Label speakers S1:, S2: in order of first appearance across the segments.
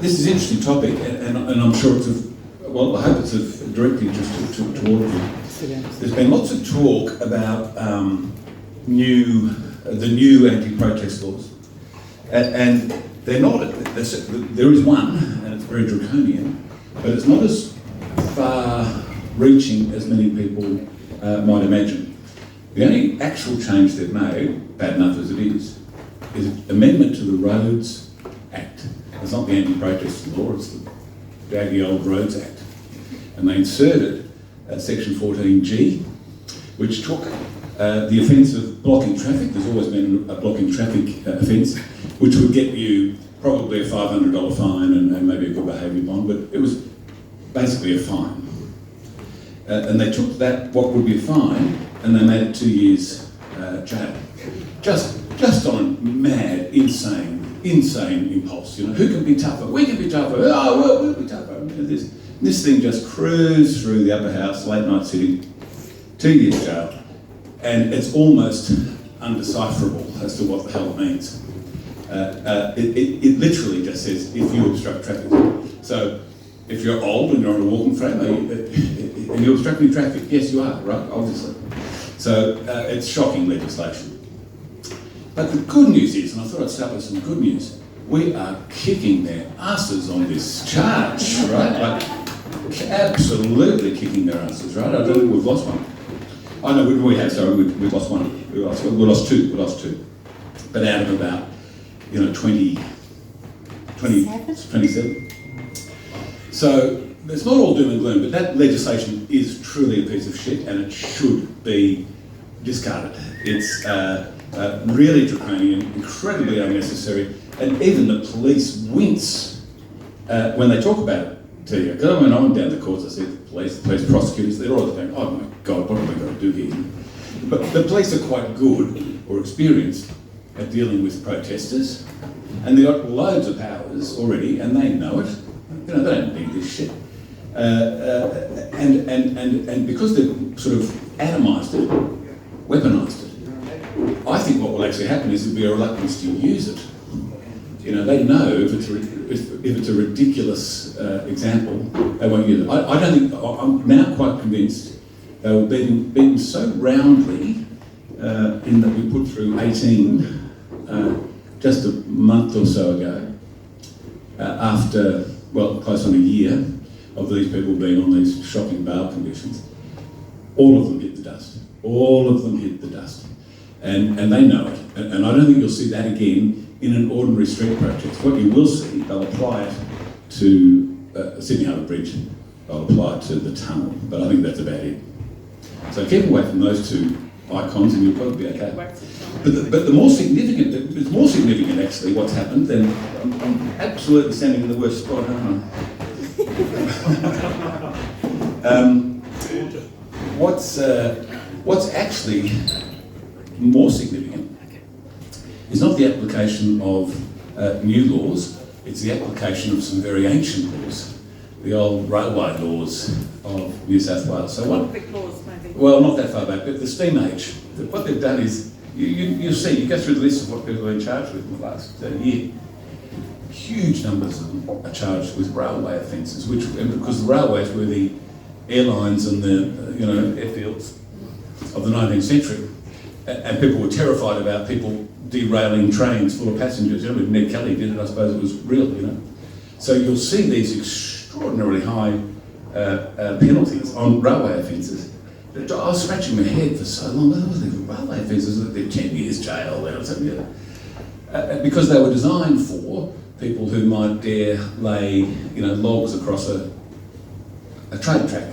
S1: this is an interesting topic, and I'm sure it's of, well, I hope it's of direct interest to all of you. There's been lots of talk about the new anti-protest laws, and they're not. There is one, and it's very draconian, but it's not as far-reaching as many people might imagine. The only actual change they've made, bad enough as it is an amendment to the Roads Act. It's not the anti-protest law, it's the daggy old Roads Act. And they inserted section 14G, which took the offence of blocking traffic. There's always been a blocking traffic offence, which would get you probably a $500 fine and maybe a good behaviour bond, but it was basically a fine. And they took that, what would be a fine, and they made it 2 years jail. Just on mad, insane impulse. You know, who can be tougher? We can be tougher. Oh, we'll be tougher. This thing just cruised through the upper house, late night sitting, 2 years jail, and it's almost undecipherable as to what the hell it means. It literally just says if you obstruct traffic. So if you're old and you're on a walking frame and you're obstructing traffic, yes, you are, right? Obviously. So it's shocking legislation. But the good news is, and I thought I'd start with some good news, we are kicking their asses on this charge, right? Like, absolutely kicking their asses, right? I don't think we've lost one. I know we have, sorry, we've lost one. We lost two. But out of about, 27. So it's not all doom and gloom, but that legislation is truly a piece of shit and it should be discarded. It's really draconian, incredibly unnecessary, and even the police wince when they talk about it to you. Because when I went down the courts, I said, police prosecutors, they're always going, oh my God, what have we got to do here? But the police are quite good or experienced at dealing with protesters, and they've got loads of powers already, and they know it. They don't need this shit. And because they've sort of atomised it, weaponised it, I think what will actually happen is there'll be a reluctance to use it. They know if it's a ridiculous example, they won't use it. I don't think, I'm now quite convinced they were beaten so roundly in that we put through 18 just a month or so ago, after, close on a year of these people being on these shocking bail conditions. All of them hit the dust. And they know it. And I don't think you'll see that again in an ordinary street protest. What you will see, they'll apply it to Sydney Harbour Bridge, they'll apply it to the tunnel, but I think that's about it. So keep away from those two icons and you'll probably be okay. But the more significant, it's more significant actually what's happened, then I'm absolutely standing in the worst spot, aren't I? What's actually more significant is not the application of new laws, it's the application of some very ancient laws, the old railway laws of New South Wales. So what? Laws, maybe. Well, not that far back, but the steam age. What they've done is, you'll see, you go through the list of what people have been charged with in the last year. Huge numbers of them are charged with railway offences, because the railways were the airlines and the airfields of the 19th century. And people were terrified about people derailing trains full of passengers. Ned Kelly did it, I suppose it was real, So you'll see these extraordinarily high penalties on railway offences. I was scratching my head for so long. What were the railway offences? They're 10 years jail or something. Because they were designed for people who might dare lay, logs across a train track.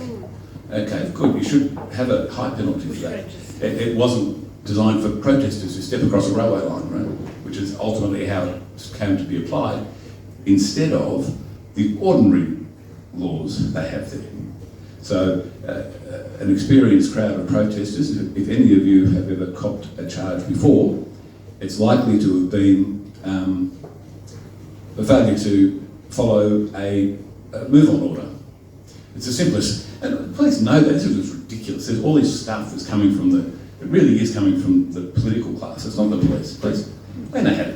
S1: Okay, good. You should have a high penalty for that. It wasn't designed for protesters who step across a railway line, right? Which is ultimately how it came to be applied, instead of the ordinary laws they have there. So, an experienced crowd of protesters, if any of you have ever copped a charge before, it's likely to have been the failure to follow a move-on order. It's the simplest, and the police know that. This is ridiculous. There's all this stuff that's coming from it really is coming from the political class. It's not the police. Police, they know how to,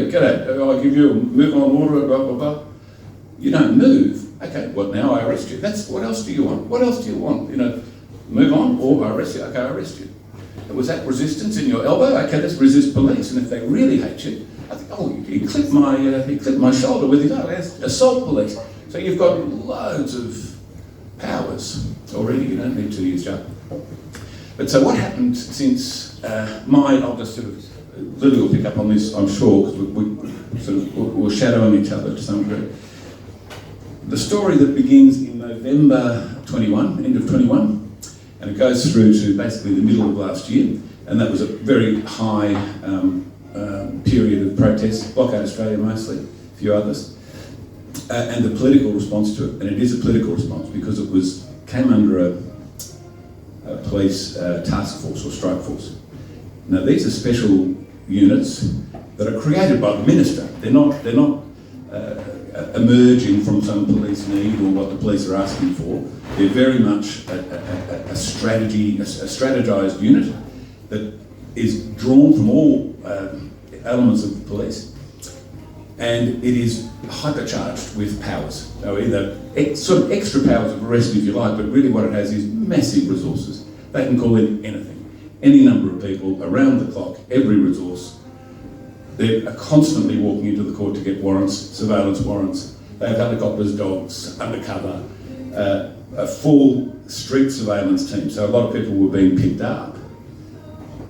S1: get out. I give you a move-on order, blah, blah, blah. You don't move. Okay, what now? I arrest you. What else do you want? What else do you want? Move on, or I arrest you. Okay, I arrest you. Was that resistance in your elbow? Okay, let's resist police. And if they really hate you, I think, oh, he clipped my shoulder with his arm. Assault police. So you've got loads of powers already. You don't need to use jail. But so what happened since I'll just sort of, Lili will pick up on this, I'm sure, because we're shadowing each other to some degree. The story that begins in November 21, end of 21, and it goes through to basically the middle of last year, and that was a very high period of protests, Blockade Australia mostly, a few others, and the political response to it. And it is a political response because it came under a police task force or strike force. Now these are special units that are created by the minister. They're not emerging from some police need or what the police are asking for. They're very much a strategised unit that is drawn from all elements of the police, and it is hypercharged with powers. So either sort of extra powers of arrest if you like, but really what it has is massive resources. They can call in anything, any number of people, around the clock, every resource. They are constantly walking into the court to get warrants, surveillance warrants. They have helicopters, dogs, undercover, a full street surveillance team. So a lot of people were being picked up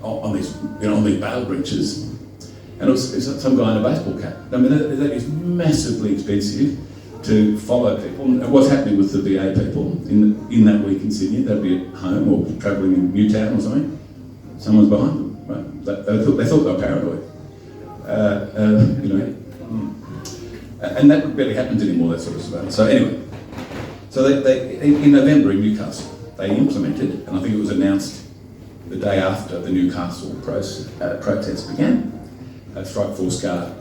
S1: on these bail breaches. And it was some guy in a baseball cap. I mean, that is massively expensive to follow people. And what's happening with the BA people in that week in Sydney? They'd be at home or travelling in Newtown or something. Someone's behind them, right? They thought they were paranoid. And that barely happens anymore, that sort of surveillance. So anyway, they in November in Newcastle, they implemented, and I think it was announced the day after the Newcastle protests began, Strike Force Guard.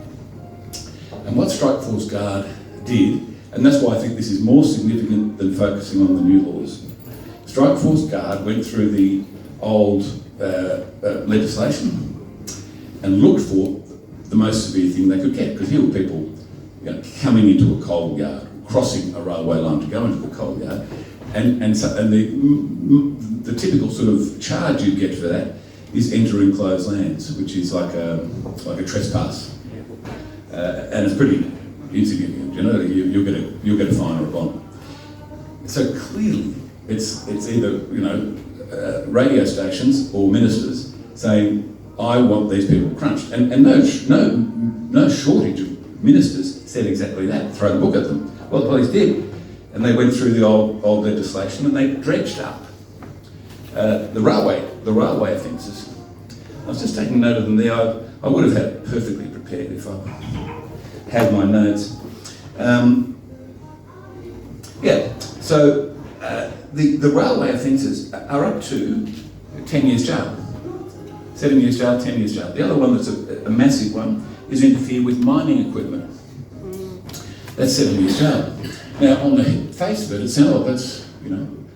S1: And what Strike Force Guard did, and that's why I think this is more significant than focusing on the new laws, Strike Force Guard went through the old legislation and looked for the most severe thing they could get, because here were people coming into a coal yard, crossing a railway line to go into the coal yard, and the typical sort of charge you get for that is entering closed lands, which is like a trespass, and it's pretty insignificant. You'll get a fine or a bond. So clearly, it's either radio stations or ministers saying, I want these people crunched, and no shortage of ministers said exactly that. Throw the book at them. Well, the police did, and they went through the old legislation and they dredged up the railway offences. I was just taking note of them there. I would have had it perfectly prepared if I had my notes. So the railway offences are up to 10 years jail. 7 years jail, 10 years jail. The other one that's a massive one is interfere with mining equipment. That's 7 years jail. Now, on the face of it, it sounds like that's,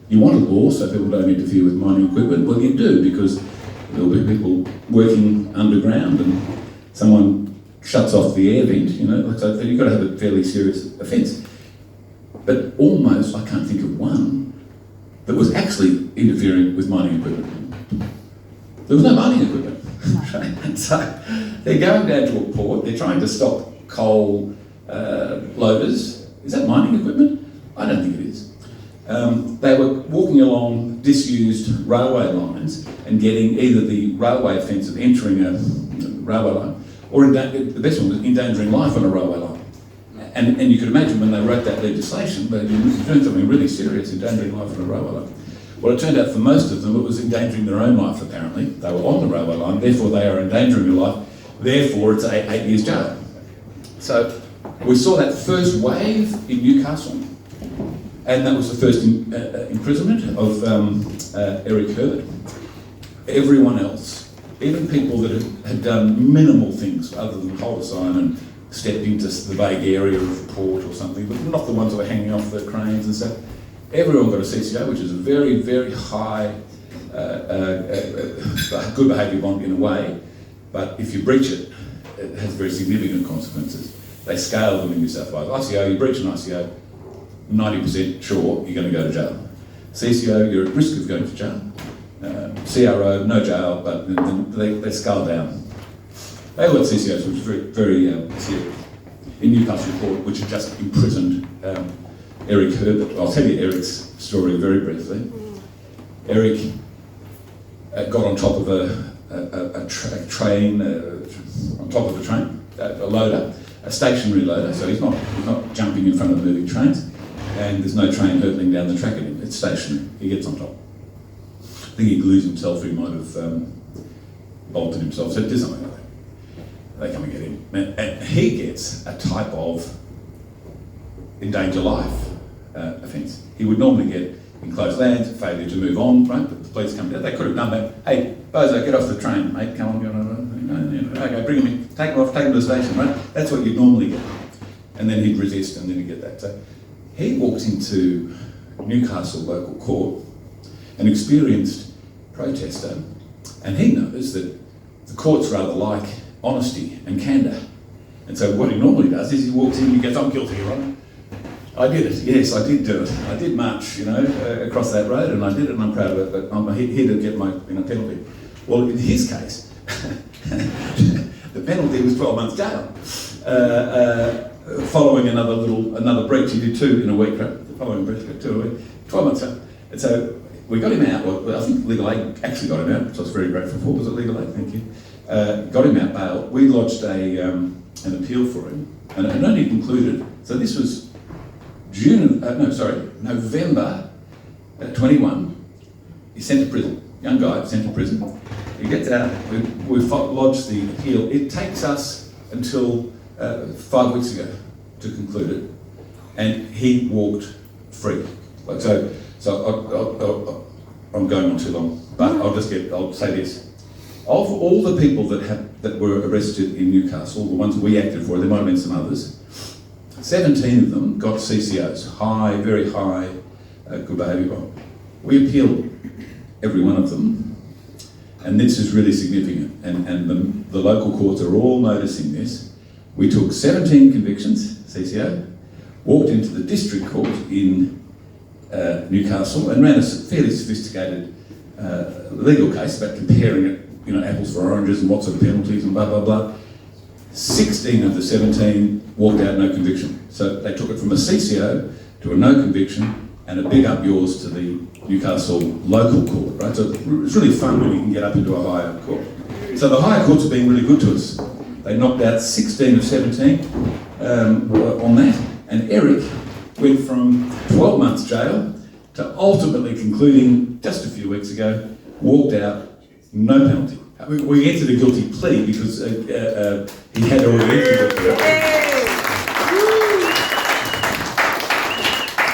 S1: you want a law so people don't interfere with mining equipment. Well, you do, because there'll be people working underground and someone shuts off the air vent, so you've got to have a fairly serious offence. But almost, I can't think of one that was actually interfering with mining equipment. There was no mining equipment. And so they're going down to a port, they're trying to stop coal loaders. Is that mining equipment? I don't think it is. They were walking along disused railway lines and getting either the railway offence of entering a railway line, or the best one was endangering life on a railway line. And you could imagine when they wrote that legislation, they were doing something really serious, endangering life on a railway line. Well, it turned out for most of them it was endangering their own life, apparently. They were on the railway line, therefore they are endangering your life, therefore it's 8 years jail. So we saw that first wave in Newcastle, and that was the first imprisonment of Eric Herbert. Everyone else, even people that had done minimal things other than hold a sign and stepped into the vague area of the port or something, but not the ones that were hanging off the cranes and stuff, everyone got a CCO, which is a very, very high good behaviour bond in a way, but if you breach it, it has very significant consequences. They scale them in New South Wales. ICO, you breach an ICO, 90% sure you're going to go to jail. CCO, you're at risk of going to jail. CRO, no jail, but they scale down. They all got CCOs, which is very, very serious. In Newcastle Court, which had just imprisoned Eric Herbert. I'll tell you Eric's story very briefly. Eric got on top of a train, on top of a train, a loader, a stationary loader, so he's not jumping in front of moving trains, and there's no train hurtling down the track at him, it's stationary, he gets on top. I think he glues himself, or he might have bolted himself, so it does something like that. They come and get him. And he gets a type of endanger life offence. He would normally get enclosed lands, failure to move on, right? But the police come down, they could have done that. Hey, Bozo, get off the train, mate, come on, okay, bring him in, take him off, take him to the station, right? That's what you'd normally get. And then he'd resist, and then he'd get that. So he walks into Newcastle local court, an experienced protester, and he knows that the court's rather like honesty and candour. And so what he normally does is he walks in and he goes, I'm guilty, Your Honour. I did it, yes, I did do it. I did march, across that road, and I did it, and I'm proud of it, but I'm here to get my penalty. Well, in his case, the penalty was 12 months jail. Following another breach, he did 2 in a week, right? The following breach, 2 a week, 12 months jail. And so we got him out, well, I think Legal Aid actually got him out, which I was very grateful for. Was it Legal Aid? Thank you. Got him out bail. We lodged an appeal for him, and it only concluded, so this was November 21, he's sent to prison. Young guy, sent to prison. He gets out, we lodged the appeal. It takes us until 5 weeks ago to conclude it, and he walked free. I'm going on too long, but I'll say this. Of all the people that were arrested in Newcastle, the ones we acted for, there might have been some others, 17 of them got CCOs, high, very high, good behaviour bond. We appealed every one of them, and this is really significant, and the local courts are all noticing this. We took 17 convictions, CCO, walked into the district court in Newcastle and ran a fairly sophisticated legal case about comparing it, apples for oranges and what sort of penalties and blah, blah, blah. 16 of the 17 walked out no conviction. So they took it from a CCO to a no conviction, and a big up yours to the Newcastle local court, right? So it's really fun when you can get up into a higher court. So the higher courts have been really good to us. They knocked out 16 of 17 on that, and Eric went from 12 months jail to ultimately concluding just a few weeks ago, walked out, no penalty. We entered a guilty plea because he had already entered a guilty plea.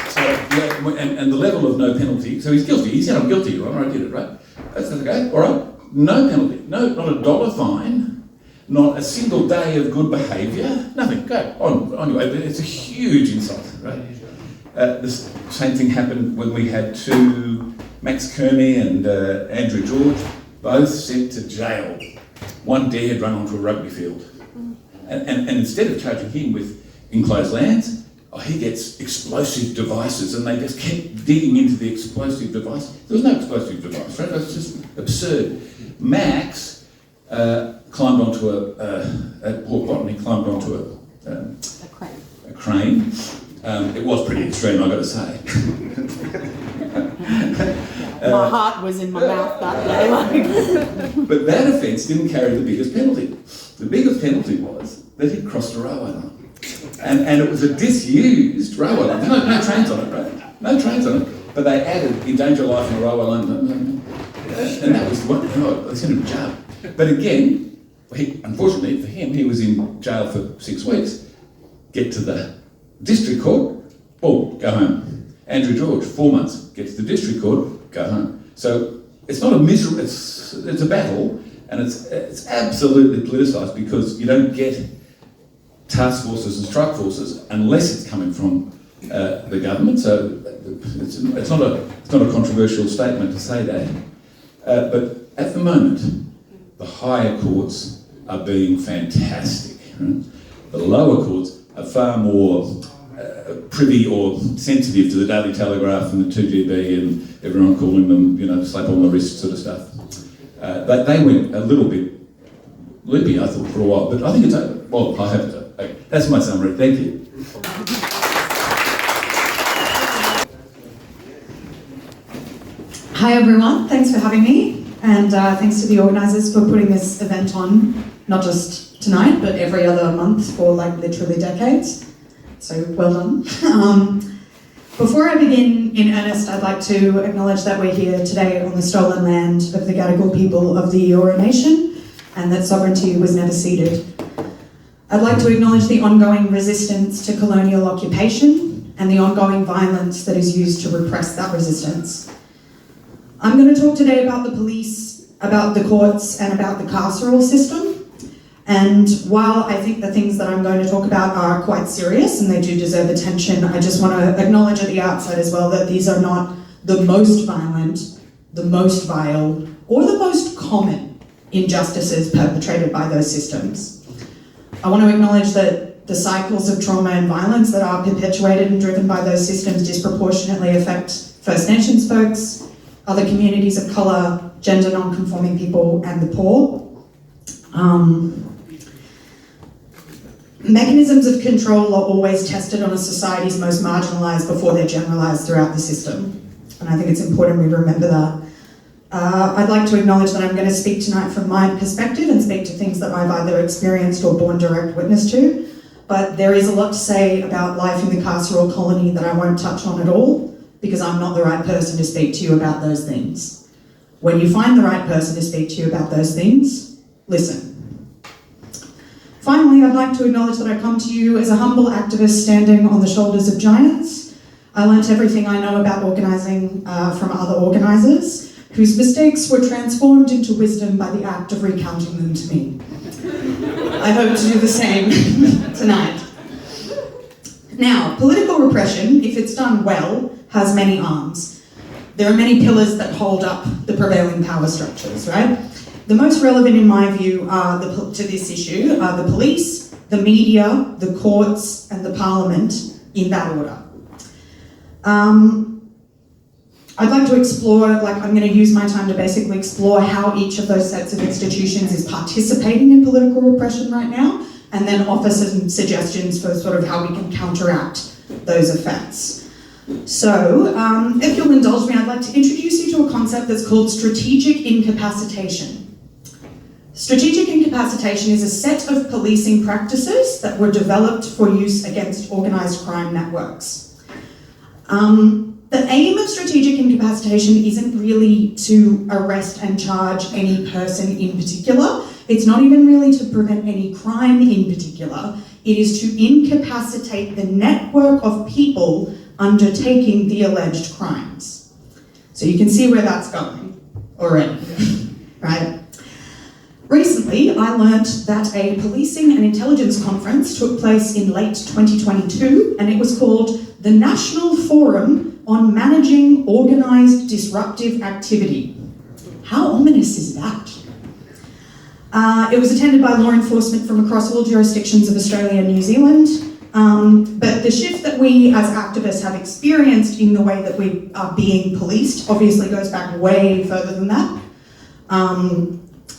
S1: So, and the level of no penalty, so he's guilty. He said, I'm guilty, Your Honour, I did it, right? That's okay, all right. No penalty, not $1 fine, not a single day of good behaviour, nothing. Go on your way. It's a huge insult, right? The same thing happened when we had Max Kearney and Andrew George, both sent to jail. One dared run onto a rugby field. And instead of charging him with enclosed lands, he gets explosive devices, and they just kept digging into the explosive device. There was no explosive device, right? That's just absurd. Max climbed onto at Port Botany, climbed onto a crane. It was pretty extreme, I've got to say.
S2: My heart was in my mouth that day.
S1: But that offence didn't carry the biggest penalty. The biggest penalty was that he crossed a railway line. And it was a disused railway line. There's no trains on it, right? No trains on it. But they added endanger life on a railway line. And that was what they sent him to jail. But again, unfortunately for him, he was in jail for 6 weeks. Get to the district court, boom, go home. Andrew George, 4 months, get to the district court, go home. So it's not a misery, it's a battle, and it's absolutely politicised because you don't get task forces and strike forces unless it's coming from the government. So it's not a controversial statement to say that. But at the moment, the higher courts are being fantastic. Right? The lower courts are far more privy or sensitive to the Daily Telegraph and the 2GB and everyone calling them, slap on the wrist sort of stuff. They went a little bit loopy, I thought, for a while, but I think it's over. Well, I hope it's over. Okay, that's my summary. Thank you.
S3: Hi everyone, thanks for having me, and thanks to the organisers for putting this event on, not just tonight, but every other month for literally decades. So well done. Before I begin in earnest, I'd like to acknowledge that we're here today on the stolen land of the Gadigal people of the Eora Nation, and that sovereignty was never ceded. I'd like to acknowledge the ongoing resistance to colonial occupation and the ongoing violence that is used to repress that resistance. I'm going to talk today about the police, about the courts, and about the carceral system. And while I think the things that I'm going to talk about are quite serious and they do deserve attention, I just want to acknowledge at the outset as well that these are not the most violent, the most vile, or the most common injustices perpetrated by those systems. I want to acknowledge that the cycles of trauma and violence that are perpetuated and driven by those systems disproportionately affect First Nations folks, other communities of colour, gender non-conforming people, and the poor. Mechanisms of control are always tested on a society's most marginalised before they're generalised throughout the system. And I think it's important we remember that. I'd like to acknowledge that I'm going to speak tonight from my perspective and speak to things that I've either experienced or borne direct witness to. But there is a lot to say about life in the carceral colony that I won't touch on at all, because I'm not the right person to speak to you about those things. When you find the right person to speak to you about those things, listen. Finally, I'd like to acknowledge that I come to you as a humble activist standing on the shoulders of giants. I learnt everything I know about organising from other organisers, whose mistakes were transformed into wisdom by the act of recounting them to me. I hope to do the same tonight. Now, political repression, if it's done well, has many arms. There are many pillars that hold up the prevailing power structures, right? The most relevant, in my view, to this issue are the police, the media, the courts, and the parliament, in that order. I'd like to explore, I'm going to use my time to basically explore how each of those sets of institutions is participating in political repression right now, and then offer some suggestions for sort of how we can counteract those effects. So, if you'll indulge me, I'd like to introduce you to a concept that's called strategic incapacitation. Strategic incapacitation is a set of policing practices that were developed for use against organised crime networks. The aim of strategic incapacitation isn't really to arrest and charge any person in particular. It's not even really to prevent any crime in particular. It is to incapacitate the network of people undertaking the alleged crimes. So you can see where that's going already, right? Recently, I learnt that a policing and intelligence conference took place in late 2022, and it was called the National Forum on Managing Organised Disruptive Activity. How ominous is that? It was attended by law enforcement from across all jurisdictions of Australia and New Zealand. But the shift that we as activists have experienced in the way that we are being policed obviously goes back way further than that.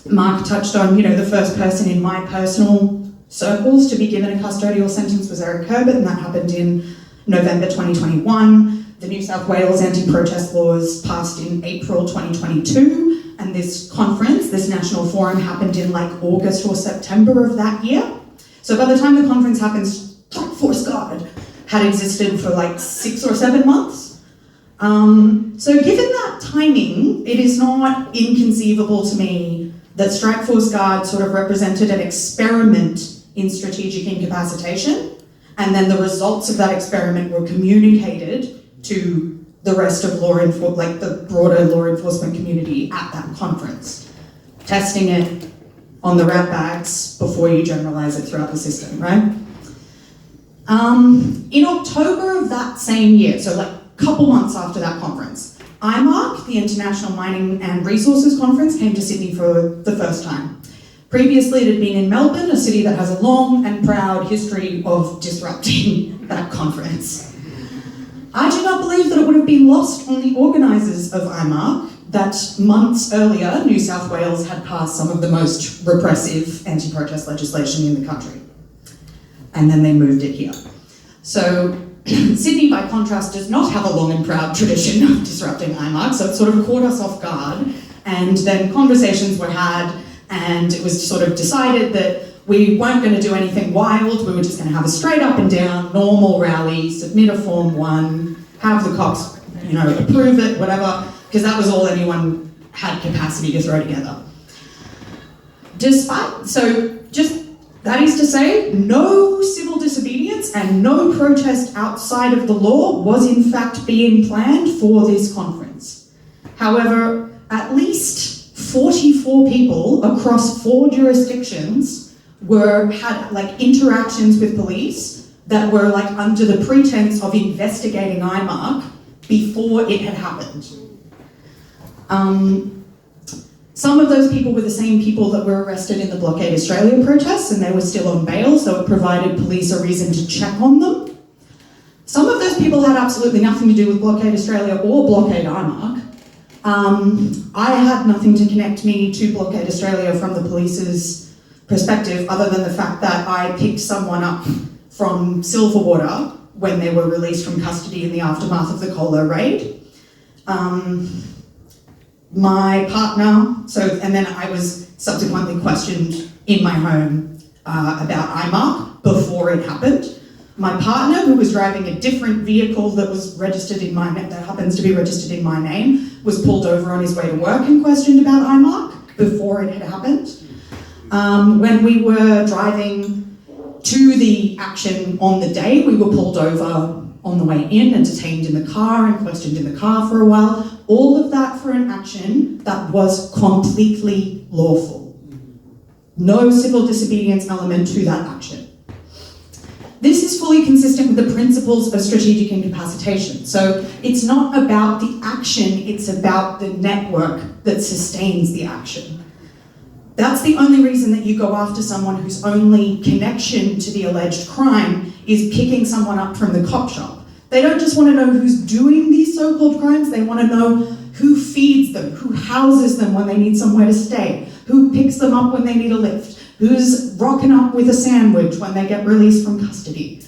S3: Mark touched on, the first person in my personal circles to be given a custodial sentence was Eric Herbert, and that happened in November 2021. The New South Wales anti-protest laws passed in April 2022, and this conference, this national forum, happened in August or September of that year. So by the time the conference happened, Strike Force Guard had existed for 6 or 7 months. So given that timing, it is not inconceivable to me that Strike Force Guard sort of represented an experiment in strategic incapacitation, and then the results of that experiment were communicated to the rest of law enforcement, the broader law enforcement community at that conference. Testing it on the rat bags before you generalize it throughout the system, right? In October of that same year, so a couple months after that conference, IMARC, the International Mining and Resources Conference, came to Sydney for the first time. Previously, it had been in Melbourne, a city that has a long and proud history of disrupting that conference. I do not believe that it would have been lost on the organisers of IMARC that months earlier, New South Wales had passed some of the most repressive anti-protest legislation in the country. And then they moved it here. So Sydney, by contrast, does not have a long and proud tradition of disrupting IMARC, so it sort of caught us off guard. And then conversations were had, and it was sort of decided that we weren't going to do anything wild, we were just going to have a straight up and down, normal rally, submit a Form 1, have the cops, approve it, whatever, because that was all anyone had capacity to throw together. That is to say, no civil disobedience and no protest outside of the law was in fact being planned for this conference. However, at least 44 people across 4 jurisdictions had interactions with police that were under the pretense of investigating IMARC before it had happened. Some of those people were the same people that were arrested in the Blockade Australia protests, and they were still on bail, so it provided police a reason to check on them. Some of those people had absolutely nothing to do with Blockade Australia or Blockade IMARC. I had nothing to connect me to Blockade Australia from the police's perspective, other than the fact that I picked someone up from Silverwater when they were released from custody in the aftermath of the Colo raid. My partner, and then I was subsequently questioned in my home about IMARC before it happened. My partner, who was driving a different vehicle that was registered in that happens to be registered in my name, was pulled over on his way to work and questioned about IMARC before it had happened. When we were driving to the action on the day, we were pulled over on the way in and detained in the car and questioned in the car for a while. All of that for an action that was completely lawful. No civil disobedience element to that action. This is fully consistent with the principles of strategic incapacitation. So it's not about the action, it's about the network that sustains the action. That's the only reason that you go after someone whose only connection to the alleged crime is picking someone up from the cop shop. They don't just want to know who's doing these so-called crimes, they want to know who feeds them, who houses them when they need somewhere to stay, who picks them up when they need a lift, who's rocking up with a sandwich when they get released from custody.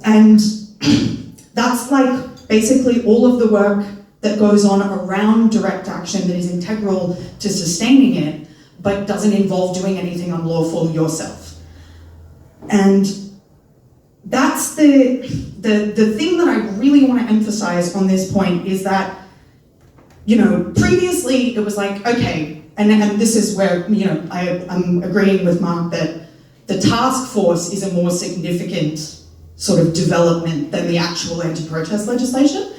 S3: And that's basically all of the work that goes on around direct action that is integral to sustaining it, but doesn't involve doing anything unlawful yourself. And that's the thing that I really want to emphasize on this point is that, previously it was okay, and this is where, I'm agreeing with Mark that the task force is a more significant sort of development than the actual anti-protest legislation.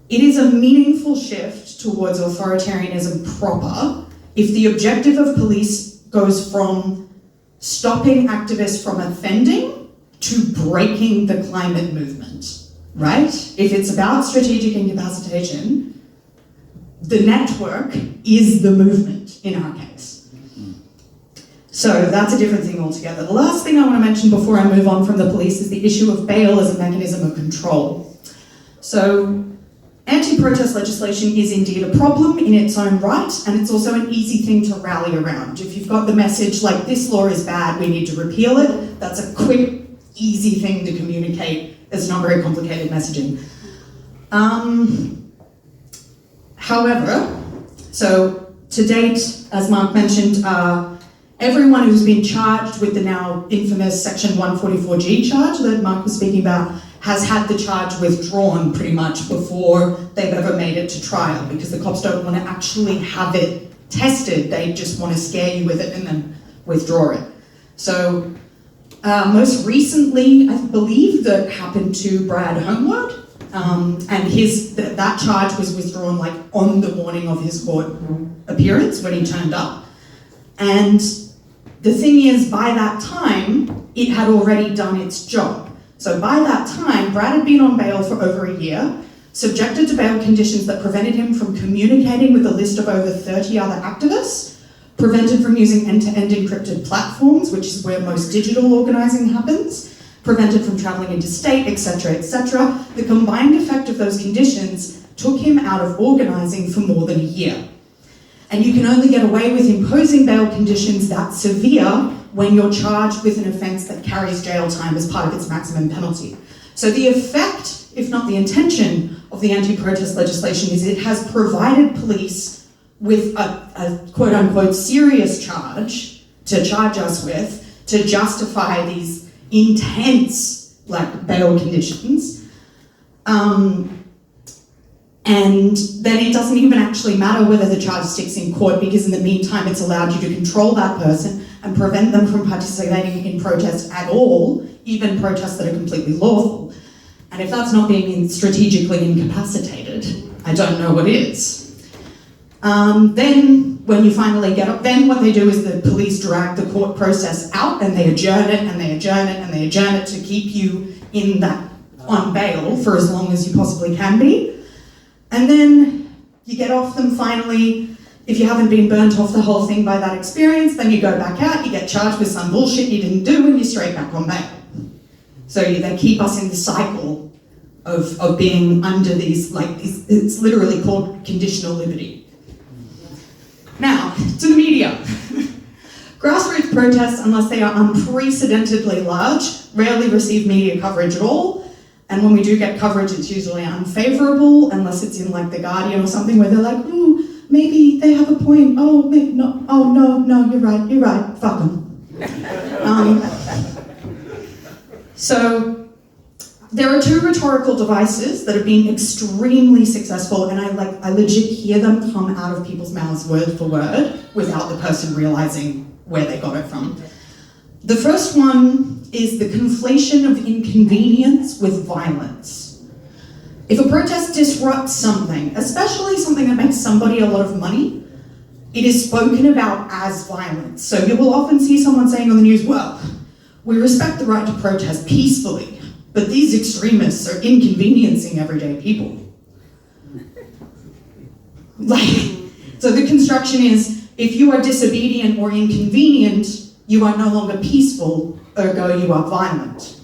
S3: It is a meaningful shift towards authoritarianism proper if the objective of police goes from stopping activists from offending to breaking the climate movement, right? If it's about strategic incapacitation, the network is the movement in our case. So that's a different thing altogether. The last thing I want to mention before I move on from the police is the issue of bail as a mechanism of control. So anti-protest legislation is indeed a problem in its own right, and it's also an easy thing to rally around. If you've got the message this law is bad, we need to repeal it, that's a quick, easy thing to communicate. It's not very complicated messaging. However, so to date, as Mark mentioned, everyone who's been charged with the now infamous Section 144G charge that Mark was speaking about has had the charge withdrawn pretty much before they've ever made it to trial, because the cops don't want to actually have it tested, they just want to scare you with it and then withdraw it. So most recently, I believe that happened to Brad Homeward, and that charge was withdrawn on the morning of his court appearance when he turned up. And the thing is, by that time, it had already done its job. So by that time, Brad had been on bail for over a year, subjected to bail conditions that prevented him from communicating with a list of over 30 other activists, prevented from using end-to-end encrypted platforms, which is where most digital organising happens, prevented from travelling interstate, etc., etc. The combined effect of those conditions took him out of organising for more than a year. And you can only get away with imposing bail conditions that severe when you're charged with an offence that carries jail time as part of its maximum penalty. So the effect, if not the intention, of the anti-protest legislation is it has provided police with a quote-unquote serious charge to charge us with to justify these intense bail conditions. And then it doesn't even actually matter whether the charge sticks in court, because in the meantime it's allowed you to control that person and prevent them from participating in protests at all, even protests that are completely lawful. And if that's not being strategically incapacitated, I don't know what is. Then when you finally get up, then what they do is the police drag the court process out and they adjourn it and they adjourn it and they adjourn it to keep you in that on bail for as long as you possibly can be. And then you get off them finally. If you haven't been burnt off the whole thing by that experience, then you go back out, you get charged with some bullshit you didn't do, and you're straight back on bail. So they keep us in the cycle of being under these, it's literally called conditional liberty. Now, to the media. Grassroots protests, unless they are unprecedentedly large, rarely receive media coverage at all. And when we do get coverage, it's usually unfavourable, unless it's in The Guardian or something where they're like, ooh, maybe they have a point. Oh, maybe, no, oh, no, you're right, fuck them. So there are two rhetorical devices that have been extremely successful, and I legit hear them come out of people's mouths word for word without the person realising where they got it from. The first one is the conflation of inconvenience with violence. If a protest disrupts something, especially something that makes somebody a lot of money, it is spoken about as violence. So you will often see someone saying on the news, well, we respect the right to protest peacefully, but these extremists are inconveniencing everyday people. So the construction is, if you are disobedient or inconvenient, you are no longer peaceful, ergo you are violent,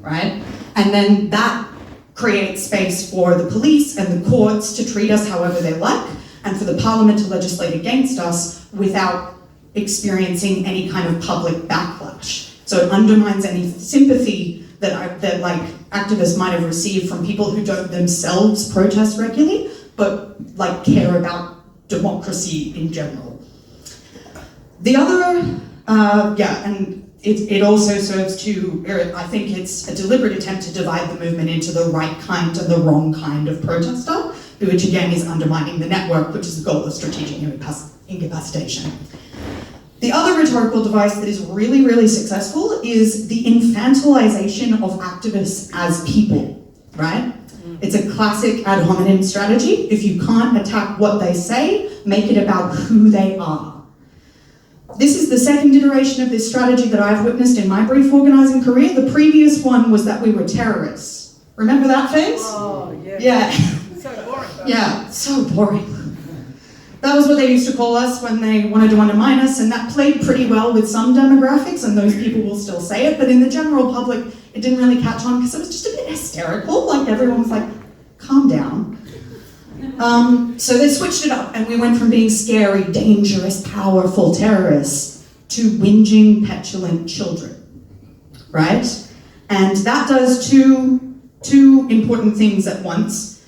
S3: right? And then that creates space for the police and the courts to treat us however they like, and for the parliament to legislate against us without experiencing any kind of public backlash. So it undermines any sympathy that activists might have received from people who don't themselves protest regularly, but care about democracy in general. The other, and it also serves to, I think it's a deliberate attempt to divide the movement into the right kind and the wrong kind of protester, which again is undermining the network, which is the goal of strategic incapacitation. The other rhetorical device that is really, really successful is the infantilization of activists as people, right? It's a classic ad hominem strategy. If you can't attack what they say, make it about who they are. This is the second iteration of this strategy that I've witnessed in my brief organising career. The previous one was that we were terrorists. Remember that phase?
S4: Oh, yeah.
S3: Yeah.
S4: So boring.
S3: Yeah, so boring. That was what they used to call us when they wanted to undermine us, and that played pretty well with some demographics, and those people will still say it, but in the general public, it didn't really catch on because it was just a bit hysterical. Everyone was like, calm down. So they switched it up, and we went from being scary, dangerous, powerful terrorists to whinging, petulant children, right? And that does two important things at once.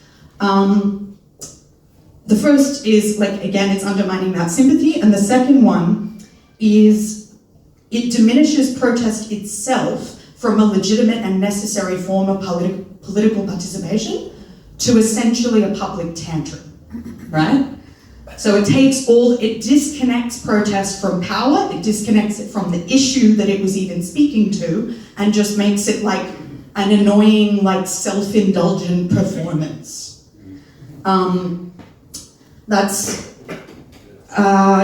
S3: The first is, again, it's undermining that sympathy, and the second one is it diminishes protest itself from a legitimate and necessary form of political participation to essentially a public tantrum, right? So it disconnects protest from power, it disconnects it from the issue that it was even speaking to, and just makes it an annoying, self-indulgent performance.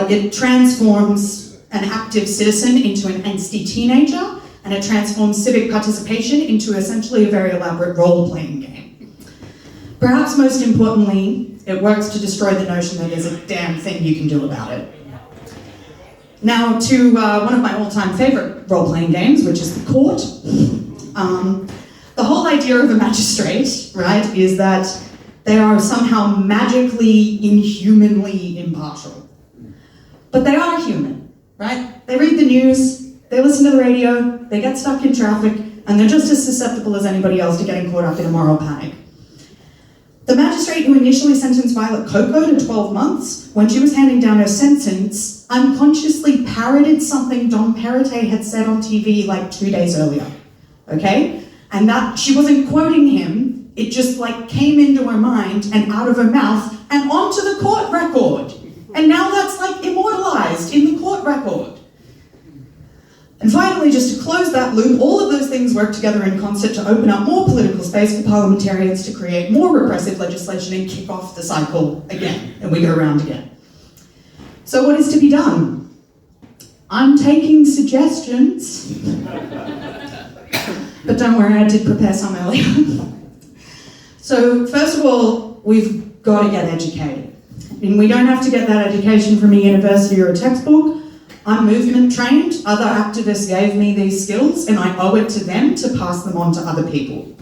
S3: It transforms an active citizen into an angsty teenager, and it transforms civic participation into essentially a very elaborate role-playing game. Perhaps most importantly, it works to destroy the notion that there's a damn thing you can do about it. Now to one of my all-time favorite role-playing games, which is the court. The whole idea of a magistrate, right, is that they are somehow magically, inhumanly impartial. But they are human, right? They read the news, they listen to the radio, they get stuck in traffic, and they're just as susceptible as anybody else to getting caught up in a moral panic. The magistrate who initially sentenced Violet Coco to 12 months, when she was handing down her sentence, unconsciously parroted something Dom Perrottet had said on TV like 2 days earlier, okay? And that she wasn't quoting him, it just like came into her mind and out of her mouth and onto the court record. And now that's like immortalized in the court record. And finally, just to close that loop, all of those things work together in concert to open up more political space for parliamentarians to create more repressive legislation and kick off the cycle again, and we go around again. So what is to be done? I'm taking suggestions. But don't worry, I did prepare some earlier. So first of all, we've got to get educated. And we don't have to get that education from a university or a textbook. I'm movement trained, other activists gave me these skills and I owe it to them to pass them on to other people.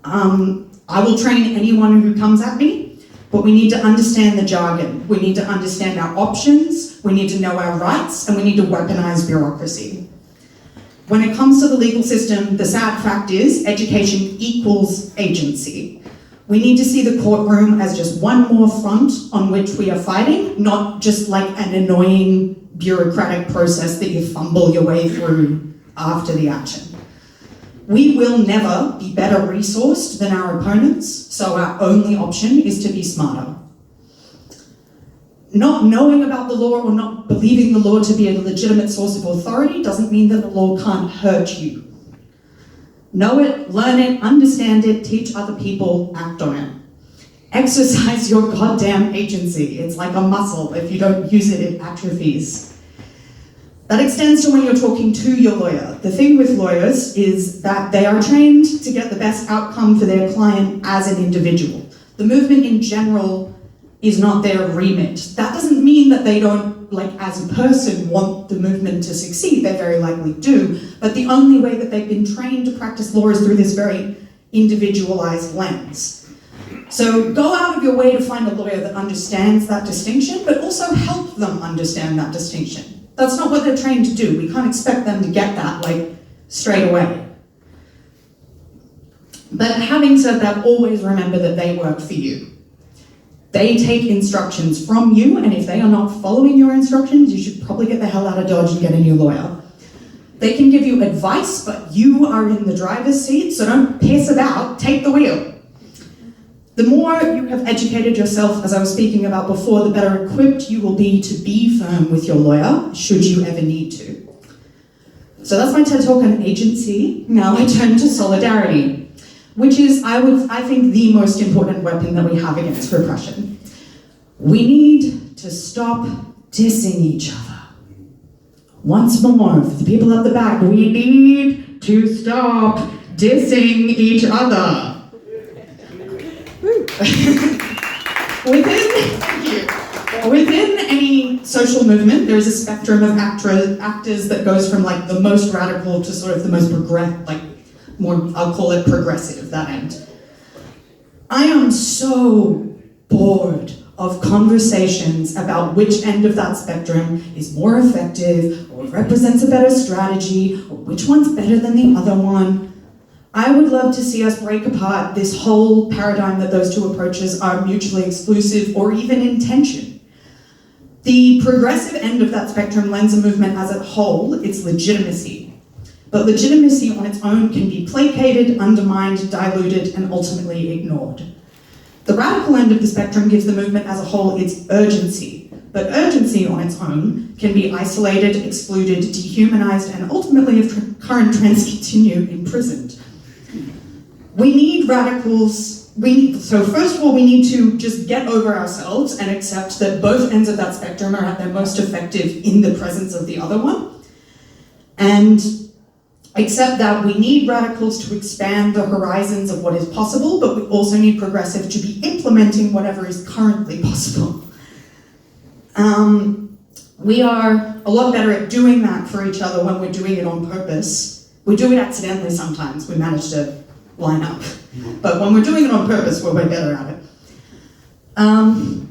S3: I will train anyone who comes at me, but we need to understand the jargon. We need to understand our options, we need to know our rights, and we need to weaponize bureaucracy. When it comes to the legal system, the sad fact is education equals agency. We need to see the courtroom as just one more front on which we are fighting, not just like an annoying bureaucratic process that you fumble your way through after the action. We will never be better resourced than our opponents, so our only option is to be smarter. Not knowing about the law or not believing the law to be a legitimate source of authority doesn't mean that the law can't hurt you. Know it, learn it, understand it, teach other people, act on it. Exercise your goddamn agency. It's like a muscle. If you don't use it, it atrophies. That extends to when you're talking to your lawyer. The thing with lawyers is that they are trained to get the best outcome for their client as an individual. The movement in general is not their remit. That doesn't mean that they don't, like as a person, want the movement to succeed. They very likely do. But the only way that they've been trained to practice law is through this very individualized lens. So go out of your way to find a lawyer that understands that distinction, but also help them understand that distinction. That's not what they're trained to do. We can't expect them to get that, like, straight away. But having said that, always remember that they work for you. They take instructions from you, and if they are not following your instructions, you should probably get the hell out of Dodge and get a new lawyer. They can give you advice, but you are in the driver's seat, so don't piss about, take the wheel. The more you have educated yourself, as I was speaking about before, the better equipped you will be to be firm with your lawyer, should you ever need to. So that's my TED Talk on agency. Now I turn to solidarity, which is, I think, the most important weapon that we have against repression. We need to stop dissing each other. Once more, for the people at the back, we need to stop dissing each other. Within any social movement, there is a spectrum of actors that goes from like the most radical to sort of the most I'll call it progressive, that end. I am so bored of conversations about which end of that spectrum is more effective or represents a better strategy or which one's better than the other one. I would love to see us break apart this whole paradigm that those two approaches are mutually exclusive or even in tension. The progressive end of that spectrum lends a movement as a whole its legitimacy. But legitimacy on its own can be placated, undermined, diluted, and ultimately ignored. The radical end of the spectrum gives the movement as a whole its urgency. But urgency on its own can be isolated, excluded, dehumanized, and ultimately, if current trends continue, imprisoned. We need radicals. So first of all, we need to just get over ourselves and accept that both ends of that spectrum are at their most effective in the presence of the other one. And accept that we need radicals to expand the horizons of what is possible, but we also need progressive to be implementing whatever is currently possible. We are a lot better at doing that for each other when we're doing it on purpose. We do it accidentally sometimes, we manage to line up. But when we're doing it on purpose, we're way better at it.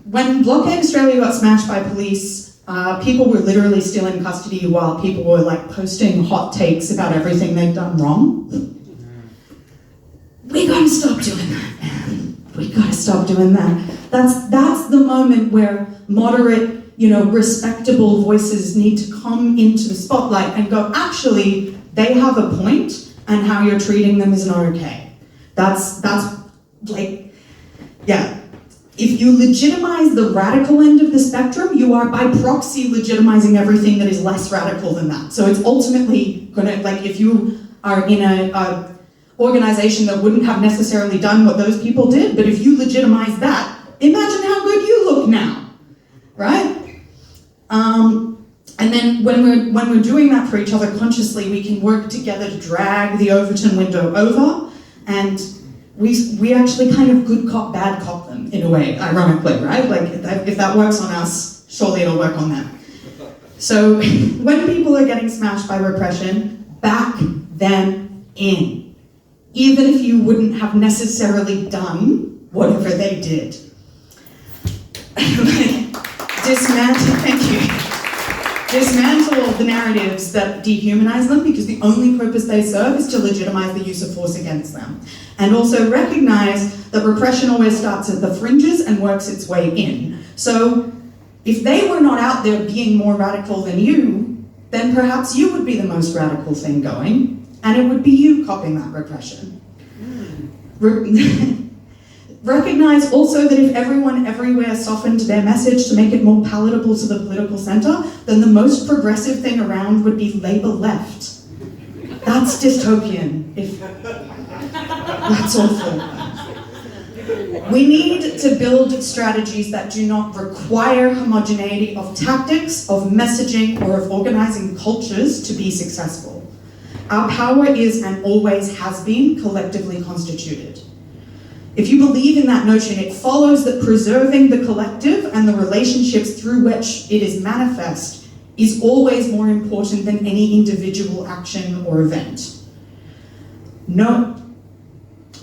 S3: When Blockade Australia got smashed by police, people were literally still in custody while people were like posting hot takes about everything they'd done wrong. We gotta stop doing that, man. We gotta stop doing that. That's the moment where moderate, respectable voices need to come into the spotlight and go, actually, they have a point, and how you're treating them is not okay. That's like, yeah. If you legitimize the radical end of the spectrum, you are by proxy legitimizing everything that is less radical than that. So it's ultimately gonna, like, if you are in a organization that wouldn't have necessarily done what those people did, but if you legitimize that, imagine how good you look now, right? And then when we're doing that for each other consciously, we can work together to drag the Overton window over, and we actually kind of good cop, bad cop them in a way, ironically, right? Like if that works on us, surely it'll work on them. So when people are getting smashed by repression, back them in, even if you wouldn't have necessarily done whatever they did. Dismantle the narratives that dehumanize them, because the only purpose they serve is to legitimize the use of force against them. And also recognize that repression always starts at the fringes and works its way in. So if they were not out there being more radical than you, then perhaps you would be the most radical thing going, and it would be you copping that repression. Recognize also that if everyone everywhere softened their message to make it more palatable to the political center, then the most progressive thing around would be Labour left. That's dystopian. That's awful. We need to build strategies that do not require homogeneity of tactics, of messaging, or of organizing cultures to be successful. Our power is and always has been collectively constituted. If you believe in that notion, it follows that preserving the collective and the relationships through which it is manifest is always more important than any individual action or event. No,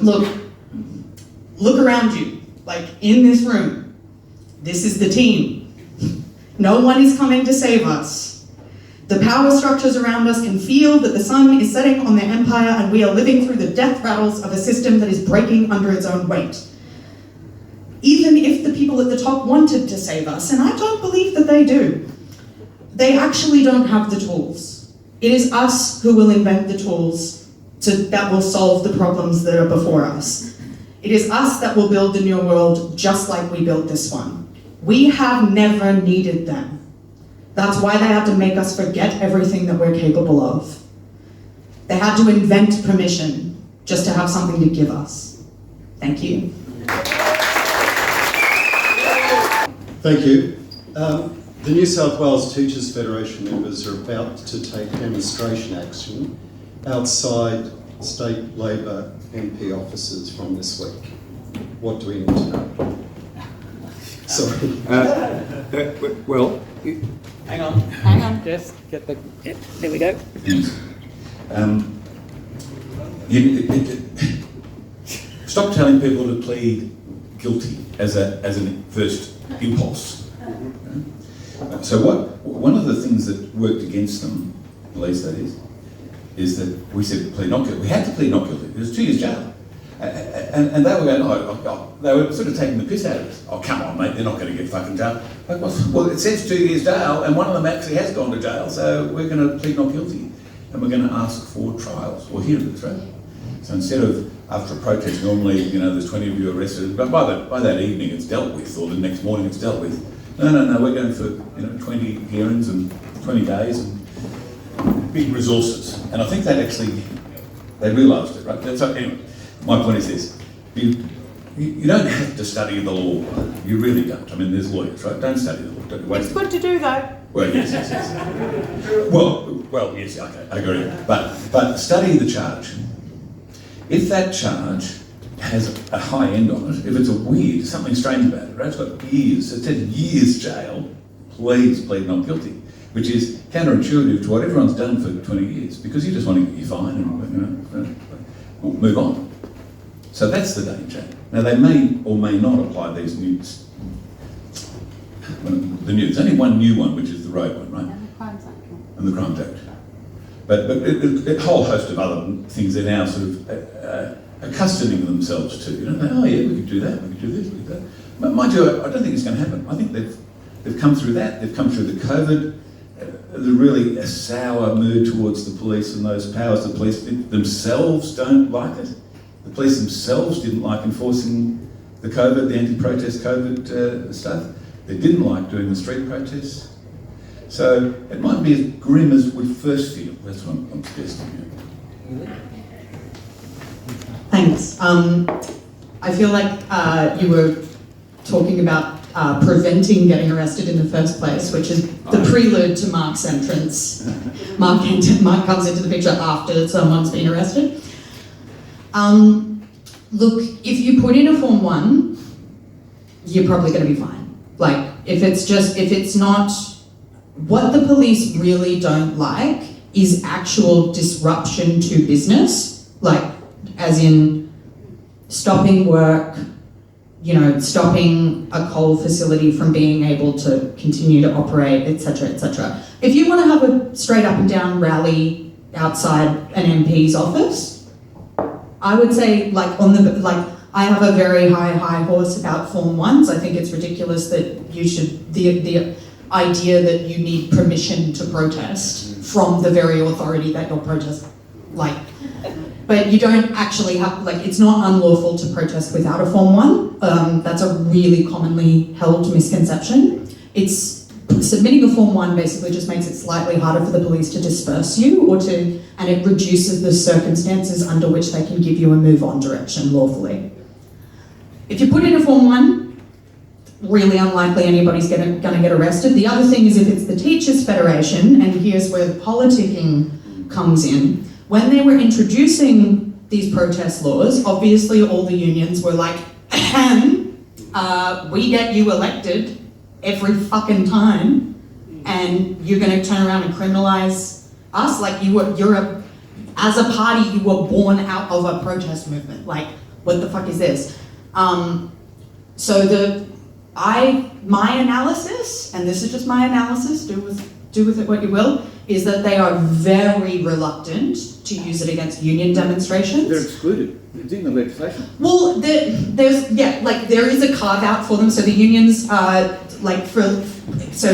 S3: look around you, like in this room. This is the team. No one is coming to save us. The power structures around us can feel that the sun is setting on their empire, and we are living through the death rattles of a system that is breaking under its own weight. Even if the people at the top wanted to save us, and I don't believe that they do, they actually don't have the tools. It is us who will invent the tools that will solve the problems that are before us. It is us that will build the new world just like we built this one. We have never needed them. That's why they had to make us forget everything that we're capable of. They had to invent permission just to have something to give us. Thank you.
S4: Thank you. The New South Wales Teachers Federation members are about to take demonstration action outside state Labor MP offices from this week. What do we need to know? Sorry.
S5: Well,
S2: Hang on.
S5: just get the. Yep, there we go.
S1: Stop telling people to plead guilty as a first impulse. So one of the things that worked against them, at least that is that we said plead not guilty. We had to plead not guilty. It was 2 years jail. And they were going, they were sort of taking the piss out of us. Oh, come on, mate, they're not going to get fucking jail. Like, well, it says 2 years jail, and one of them actually has gone to jail, so we're going to plead not guilty. And we're going to ask for trials, or hearings, right? So instead of, after a protest, normally, there's 20 of you arrested, but by that evening it's dealt with, or the next morning it's dealt with. No, we're going for, 20 hearings and 20 days and big resources. And I think that actually, they realised it, right? So anyway, my point is this. You don't have to study the law. You really don't. I mean, there's lawyers, right? Don't study the law. Don't waste
S2: It's good to do though.
S1: Well, yes. Well, yes, okay, I agree. But study the charge. If that charge has a high end on it, if it's something strange about it, right? It's got years, it said years jail, please plead not guilty, which is counterintuitive to what everyone's done for 20 years, because you just want to get your fine and move on. So that's the danger. Now they may or may not apply these news. There's only one new one, which is the road one, right?
S2: And the Crimes Act.
S1: And the Crimes Act. But a whole host of other things they're now sort of accustoming themselves to. You know, oh yeah, we could do that, we could do this, we could do that. But mind you, I don't think it's going to happen. I think they've come through that. They've come through the COVID, the really sour mood towards the police and those powers. The police themselves don't like it. The police themselves didn't like enforcing the COVID, the anti-protest COVID stuff. They didn't like doing the street protests. So it might be as grim as we first feel. That's what I'm suggesting.
S3: Thanks. I feel like you were talking about preventing getting arrested in the first place, which is the prelude to Mark's entrance. Mark comes into the picture after someone's been arrested. Look, if you put in a Form 1, you're probably going to be fine. Like, if it's not, what the police really don't like is actual disruption to business, like, as in stopping work, stopping a coal facility from being able to continue to operate, etc., etc. If you want to have a straight up and down rally outside an MP's office, I would say, I have a very high horse about Form 1s. I think it's ridiculous that you should, the idea that you need permission to protest from the very authority that you're protesting, but you don't actually have, it's not unlawful to protest without a Form 1. That's a really commonly held misconception. Submitting a Form 1 basically just makes it slightly harder for the police to disperse you and it reduces the circumstances under which they can give you a move on direction lawfully. If you put in a Form 1, really unlikely anybody's going to get arrested. The other thing is if it's the Teachers Federation, and here's where the politicking comes in, when they were introducing these protest laws, obviously all the unions were like, we get you elected every fucking time, and you're going to turn around and criminalize us? As a party, you were born out of a protest movement. What the fuck is this? My analysis, and this is just my analysis, do with it what you will, is that they are very reluctant to use it against union demonstrations.
S5: They're excluded. It's in the legislation.
S3: Well, there is a carve out for them. So the unions, so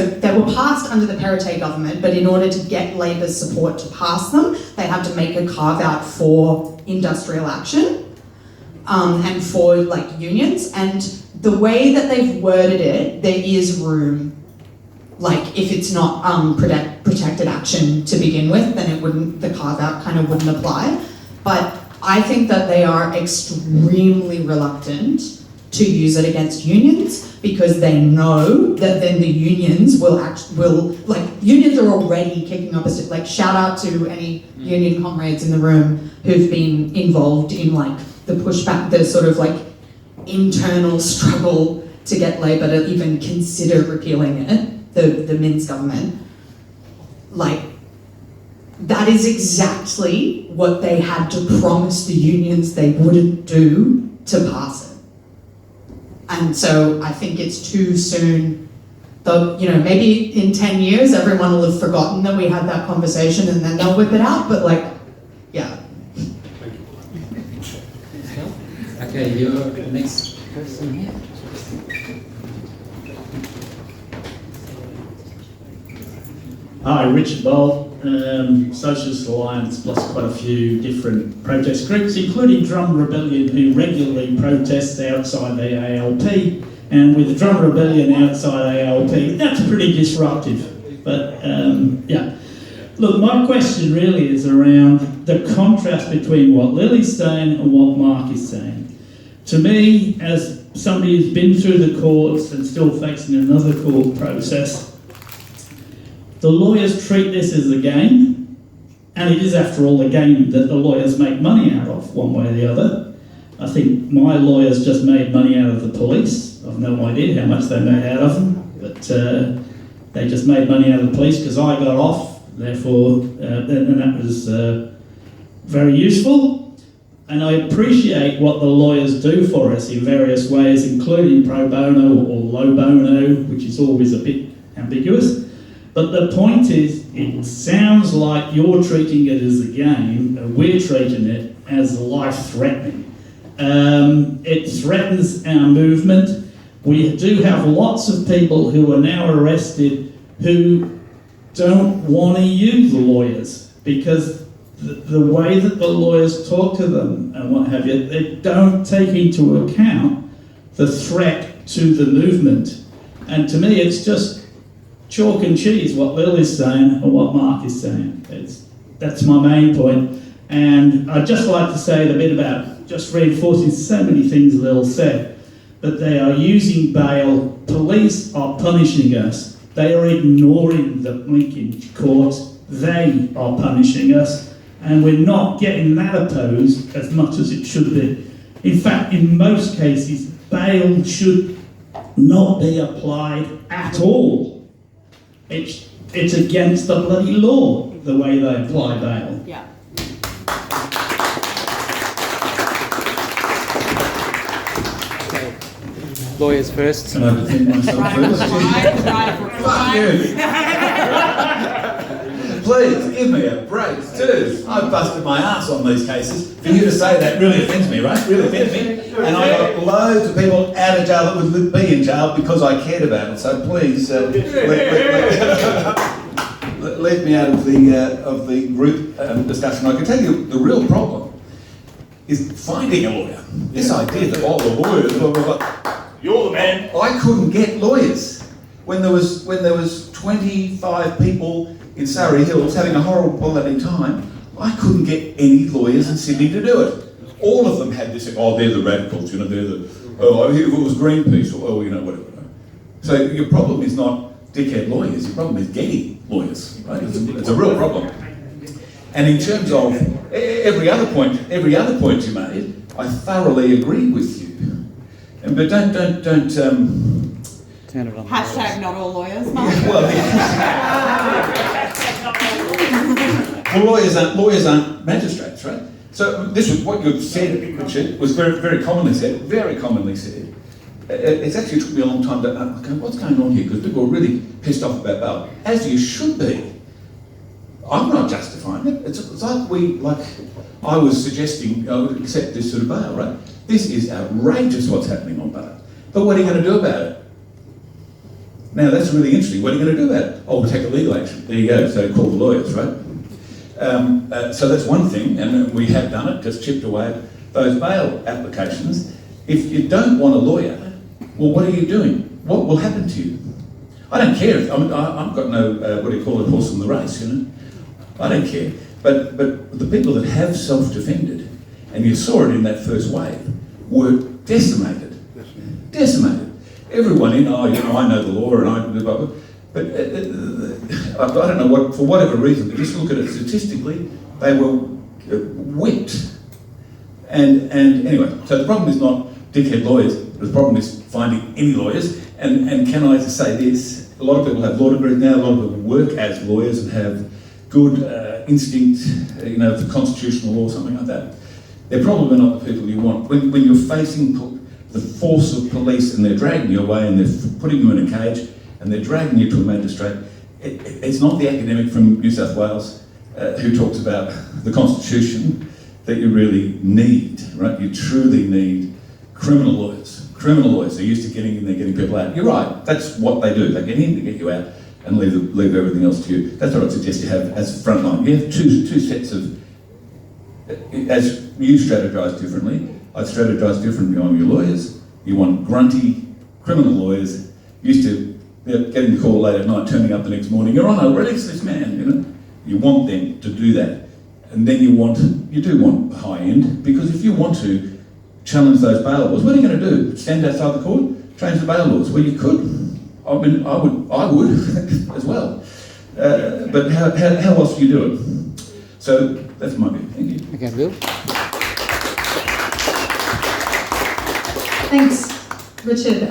S3: they were passed under the Perrottet government, but in order to get Labor's support to pass them, they had to make a carve out for industrial action and for unions. And the way that they've worded it, there is room. If it's not protected action to begin with, then the carve-out kind of wouldn't apply. But I think that they are extremely reluctant to use it against unions because they know that then the unions unions are already kicking up a stick. Shout out to any union comrades in the room who've been involved in the pushback, the sort of internal struggle to get Labor to even consider repealing it. The Minns government, that is exactly what they had to promise the unions they wouldn't do to pass it. And so I think it's too soon. Though, maybe in 10 years everyone will have forgotten that we had that conversation and then they'll whip it out, but yeah.
S6: Okay, you're the next person here.
S7: Hi, Richard Bolt, Socialist Alliance, plus quite a few different protest groups, including Drum Rebellion, who regularly protest outside the ALP. And with the Drum Rebellion outside ALP, that's pretty disruptive. But yeah. Look, my question really is around the contrast between what Lili's saying and what Mark is saying. To me, as somebody who's been through the courts and still facing another court process, the lawyers treat this as a game, and it is, after all, a game that the lawyers make money out of, one way or the other. I think my lawyers just made money out of the police. I've no idea how much they made out of them, but They just made money out of the police because I got off, therefore, and that was very useful. And I appreciate what the lawyers do for us in various ways, including pro bono or low bono, which is always a bit ambiguous. But the point is, it sounds like you're treating it as a game, and we're treating it as life-threatening. It threatens our movement. We do have lots of people who are now arrested who don't want to use the lawyers because the way that the lawyers talk to them and what have you, they don't take into account the threat to the movement. And to me, it's just chalk and cheese what Lili's saying and what Mark is saying. That's my main point. And I'd just like to say a bit about just reinforcing so many things Lil said, that they are using bail, police are punishing us, they are ignoring the blinking courts, they are punishing us, and we're not getting that opposed as much as it should be. In fact, in most cases, bail should not be applied at all. It's against the bloody law, the way they apply bail.
S2: Yeah.
S6: Okay. Lawyers first.
S1: Can I defend myself first? Fuck you! Please, give me a break, too. I've busted my ass on these cases. For you to say that really offends me, right? Really offends me. And I got loads of people out of jail that would be in jail because I cared about it. So please, leave me out of the group discussion. I can tell you the real problem is finding a lawyer. This idea that all the lawyers, you're the man. I couldn't get lawyers when there was 25 people in Surrey Hills having a horrible bloody time. I couldn't get any lawyers in Sydney to do it. All of them had this, oh, they're the radicals, you know, they're the, oh, if it was Greenpeace, or, oh, you know, whatever. So your problem is not dickhead lawyers, your problem is getting lawyers, right? It's a real problem. And in terms of every other point you made, I thoroughly agree with you. But don't
S6: Turn it on.
S2: Hashtag not all lawyers, Mark.
S1: Well, lawyers aren't magistrates, right? So this was what you said, Richard, was very commonly said. It's actually took me a long time to okay, what's going on here, because people are really pissed off about bail, as you should be. I'm not justifying it. It's like I was suggesting I would accept this sort of bail, right? This is outrageous what's happening on bail. But what are you going to do about it? Now that's really interesting. What are you going to do about it? Oh, we'll take a legal action. There you go. So call the lawyers, right? So that's one thing, and we have done it, just chipped away at those bail applications. If you don't want a lawyer, well, what are you doing? What will happen to you? I don't care. I've got no, what do you call it, horse in the race, you know? I don't care. But the people that have self-defended, and you saw it in that first wave, were decimated. Decimated. Everyone in, oh, you know, I know the law and I, but I don't know what, for whatever reason, but just look at it statistically, they were whipped. And anyway, so the problem is not dickhead lawyers, the problem is finding any lawyers. And can I just say this, a lot of people have law degrees now, a lot of people work as lawyers and have good instinct, you know, for constitutional law, something like that. They're probably not the people you want. When you're facing the force of police and they're dragging you away and they're putting you in a cage and they're dragging you to a magistrate, it's not the academic from New South Wales who talks about the Constitution that you really need, right? You truly need criminal lawyers. Criminal lawyers are used to getting in there, getting people out. You're right, that's what they do. They get in to get you out and leave everything else to you. That's what I'd suggest you have as a front line. You have two sets of, as you strategise differently, I'd strategise differently on your lawyers. You want grunty criminal lawyers used to getting the call late at night, turning up the next morning, Your Honour, release this man, you know. You want them to do that. And then you do want high end, because if you want to challenge those bail laws, what are you going to do? Stand outside the court? Change the bail laws? Well, you could. I mean, I would as well. But how else do you do it? So that's my view. Thank you.
S6: Okay, Bill.
S3: Thanks, Richard.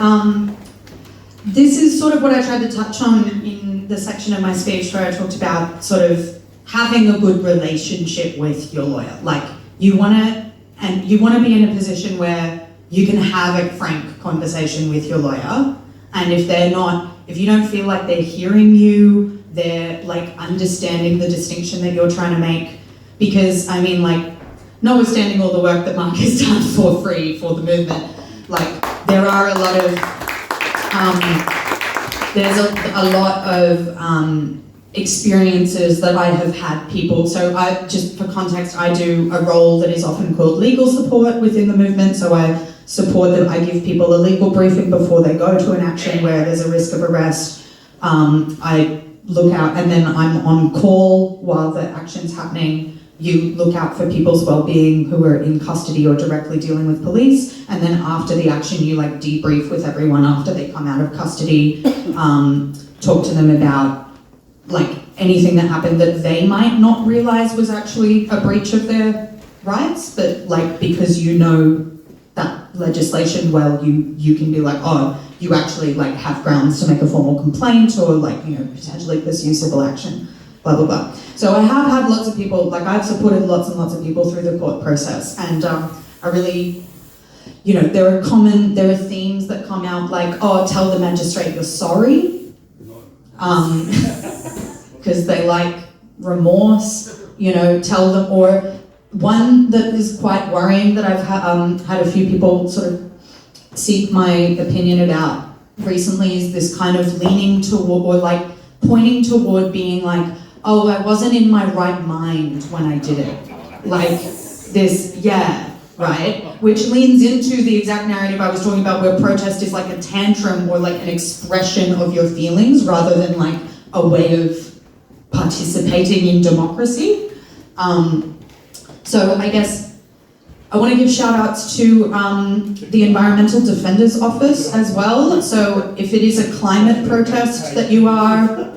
S3: this is sort of what I tried to touch on in the section of my speech where I talked about sort of having a good relationship with your lawyer. Like, you want to be in a position where you can have a frank conversation with your lawyer, and if you don't feel like they're hearing you, they're like understanding the distinction that you're trying to make, because I mean, like, notwithstanding all the work that Mark has done for free for the movement, like, there are a lot of there's a lot of experiences that I have had people. So just for context, I do a role that is often called legal support within the movement. So I support them. I give people a legal briefing before they go to an action where there's a risk of arrest. I look out, and then I'm on call while the action's happening. You look out for people's well-being who are in custody or directly dealing with police, and then after the action you like debrief with everyone after they come out of custody, talk to them about like anything that happened that they might not realize was actually a breach of their rights, but like because you know that legislation well, you can be like, oh, you actually like have grounds to make a formal complaint or like, you know, potentially pursue civil action, blah, blah, blah. So I have had lots of people, like I've supported lots and lots of people through the court process, and I really, you know, there are themes that come out like, oh, tell the magistrate you're sorry, because they like remorse, you know, tell them, or one that is quite worrying that I've had a few people sort of seek my opinion about recently is this kind of leaning toward, or like pointing toward being like, oh, I wasn't in my right mind when I did it. Like this, yeah, right? Which leans into the exact narrative I was talking about where protest is like a tantrum or like an expression of your feelings rather than like a way of participating in democracy. So I guess I want to give shout outs to the Environmental Defenders Office as well. So if it is a climate protest that you are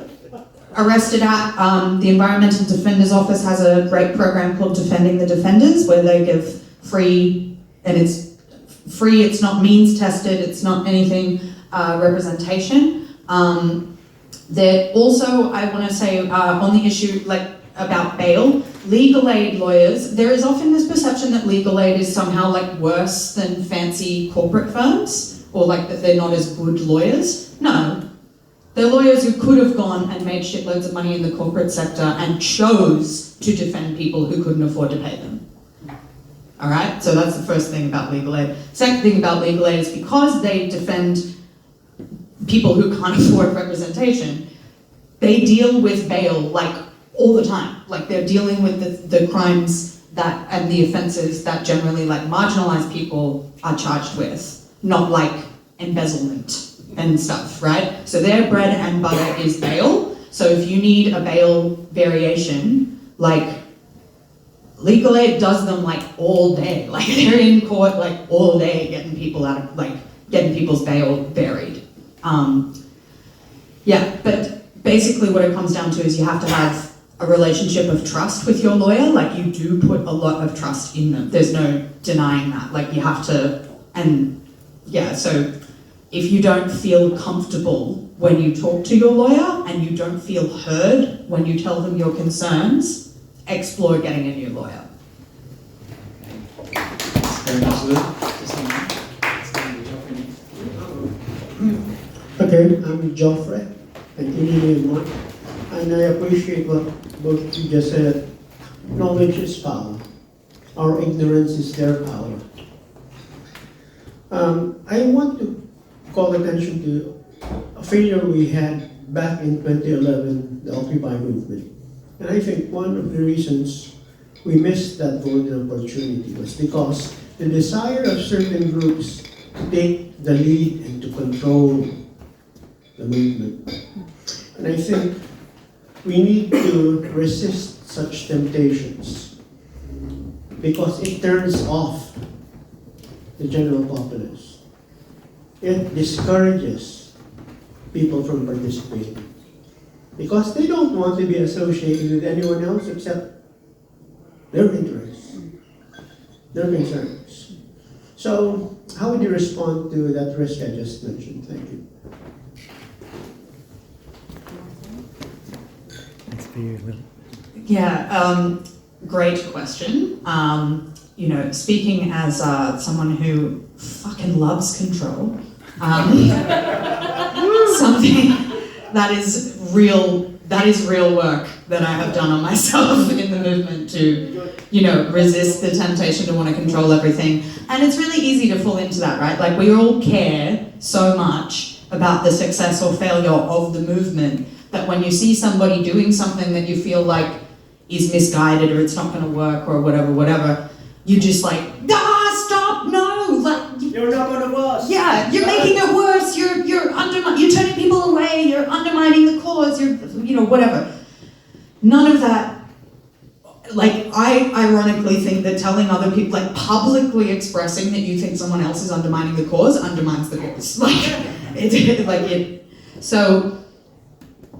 S3: arrested at, the Environmental Defenders Office has a great program called Defending the Defenders, where they give free, and it's free, it's not means tested, it's not anything, representation. That also, I want to say on the issue like about bail, legal aid lawyers, there is often this perception that legal aid is somehow like worse than fancy corporate firms, or like that they're not as good lawyers. No. They're lawyers who could have gone and made shitloads of money in the corporate sector and chose to defend people who couldn't afford to pay them. All right, so that's the first thing about legal aid. Second thing about legal aid is because they defend people who can't afford representation, they deal with bail like all the time. Like they're dealing with the crimes that and the offenses that generally like marginalized people are charged with, not like embezzlement and stuff, right? So their bread and butter is bail. So if you need a bail variation, like legal aid does them like all day. Like they're in court like all day getting people out of, like getting people's bail varied. Yeah, but basically what it comes down to is you have to have a relationship of trust with your lawyer. Like you do put a lot of trust in them. There's no denying that. Like you have to, and yeah, so if you don't feel comfortable when you talk to your lawyer and you don't feel heard when you tell them your concerns, explore getting a new lawyer.
S6: Very much, Lou.
S8: Okay, I'm Joffrey. Thank you, Lili and Mark. And I appreciate what both of you just said. Knowledge is power. Our ignorance is their power. I want to call attention to a failure we had back in 2011, the Occupy movement. And I think one of the reasons we missed that golden opportunity was because the desire of certain groups to take the lead and to control the movement. And I think we need to resist such temptations because it turns off the general populace. It discourages people from participating because they don't want to be associated with anyone else except their interests, their concerns. So how would you respond to that risk I just mentioned? Thank you.
S9: for you, Lili.
S3: Yeah, great question. You know, speaking as someone who fucking loves control, something that is real work that I have done on myself in the movement to, you know, resist the temptation to want to control everything. And it's really easy to fall into that, right? Like, we all care so much about the success or failure of the movement that when you see somebody doing something that you feel like is misguided or it's not going to work or whatever, you just like, stop, no, like,
S8: You're not going to worse.
S3: yeah, you're making it worse. You're turning people away. You're undermining the cause. You're, you know, whatever. None of that. Like, I ironically think that telling other people, like, publicly expressing that you think someone else is undermining the cause undermines the cause. So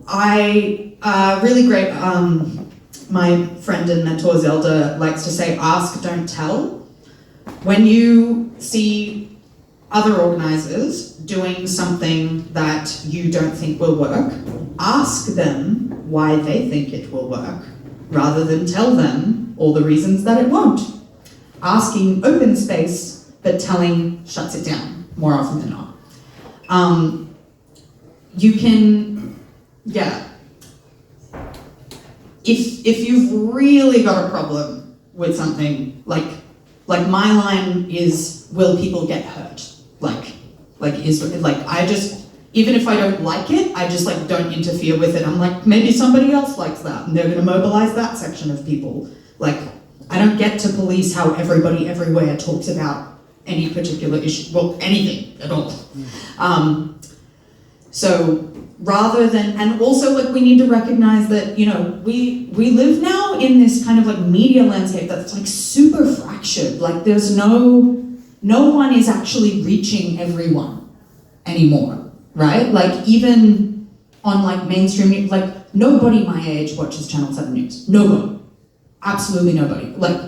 S3: I really great. My friend and mentor Zelda likes to say, "Ask, don't tell." When you see other organisers doing something that you don't think will work, ask them why they think it will work, rather than tell them all the reasons that it won't. Asking opens space, but telling shuts it down more often than not. You can, yeah. If you've really got a problem with something, like my line is, will people get hurt? I just, even if I don't like it, I just like don't interfere with it. I'm like, maybe somebody else likes that and they're gonna mobilize that section of people. Like, I don't get to police how everybody everywhere talks about any particular issue, well, anything at all. So rather than, and also like we need to recognize that, you know, we live now in this kind of like media landscape that's like super fractured. Like there's no one is actually reaching everyone anymore, right? Like even on like mainstream, like nobody my age watches Channel 7 News. Nobody. Absolutely nobody. Like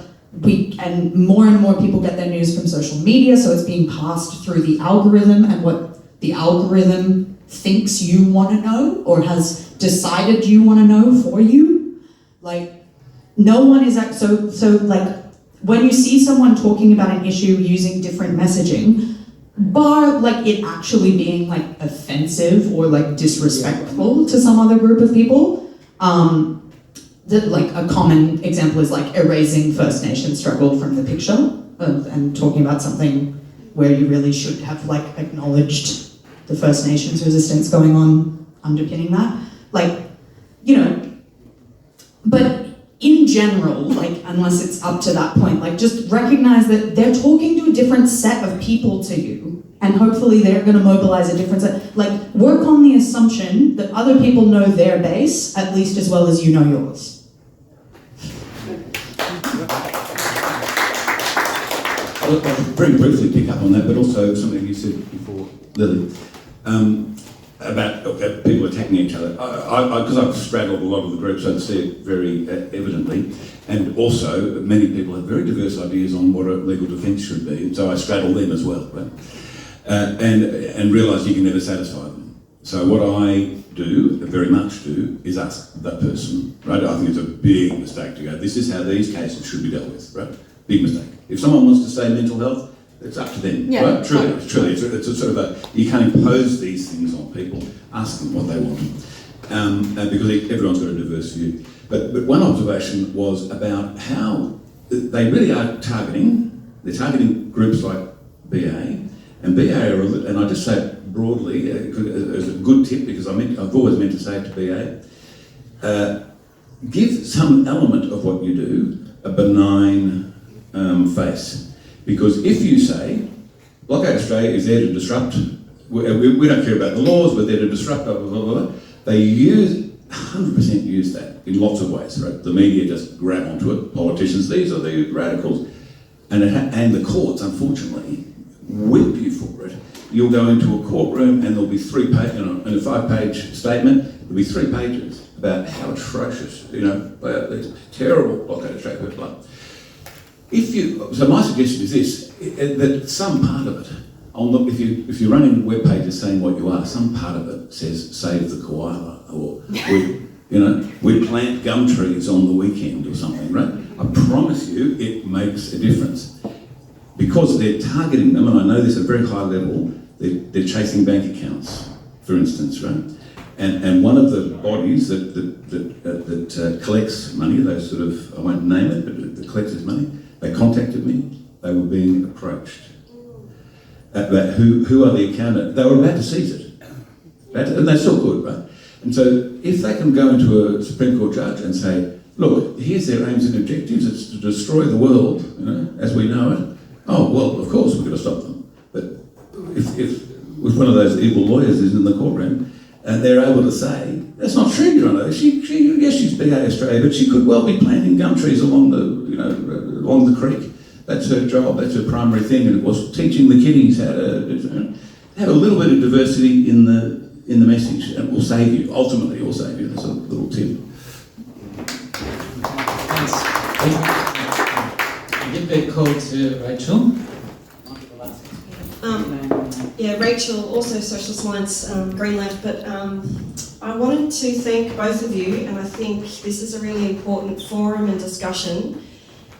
S3: and more people get their news from social media, so it's being passed through the algorithm and what the algorithm thinks you want to know or has decided you want to know for you. Like no one is so like when you see someone talking about an issue using different messaging, bar like it actually being like offensive or like disrespectful to some other group of people, that like a common example is like erasing First Nation struggle from the picture and talking about something where you really should have like acknowledged the First Nations resistance going on underpinning that. Like, you know, but in general, like unless it's up to that point, like just recognize that they're talking to a different set of people to you and hopefully they're gonna mobilize a different set. Like work on the assumption that other people know their base at least as well as you know yours.
S1: I'll very briefly pick up on that, but also something you said before, Lili, about people attacking each other. Because I've straddled a lot of the groups, I see it very evidently, and also many people have very diverse ideas on what a legal defence should be, so I straddle them as well, right? And realise you can never satisfy them. So what I do, very much do, is ask that person, right? I think it's a big mistake to go, this is how these cases should be dealt with, right? Big mistake. If someone wants to say mental health, it's up to them,
S2: Yeah,
S1: right? Truly, it's a sort of you can't impose these things on people. Ask them what they want, because everyone's got a diverse view. But one observation was about how they really are targeting. They're targeting groups like BA, and BA are, and I just say it broadly as a good tip because I've always meant to say it to BA. Give some element of what you do a benign face. Because if you say, Blockade Australia is there to disrupt, we don't care about the laws, we're there to disrupt, blah, blah, blah, blah, they 100% use that in lots of ways, right? The media just grab onto it, politicians, these are the radicals, and the courts, unfortunately, whip you for it. You'll go into a courtroom and there'll be 3 pages, in a 5-page statement, there'll be 3 pages about how atrocious, these terrible Blockade Australia, blah. So my suggestion is this, that some part of it, if you're running web pages saying what you are, some part of it says save the koala, or You know, we plant gum trees on the weekend or something, right? I promise you it makes a difference. Because they're targeting them, and I know this at a very high level, they're chasing bank accounts, for instance, right? And one of the bodies that collects money, those sort of, I won't name it, but that collects this money, they contacted me, they were being approached. About who are the accountant? They were about to seize it. And they still could, right? And so if they can go into a Supreme Court judge and say, look, here's their aims and objectives, it's to destroy the world, you know, as we know it. Oh, well, of course we've got to stop them. But if one of those evil lawyers is in the courtroom and they're able to say, that's not true, Your Honour, yes, she's BA Australia, but she could well be planting gum trees along the creek. That's her job, that's her primary thing, and it was teaching the kiddies how to have a little bit of diversity in the message, and it will save you, ultimately it will save you. That's a little tip.
S6: Thanks. Give the call to Rachel.
S9: Yeah, Rachel, also social science, Green Left, but I wanted to thank both of you, and I think this is a really important forum and discussion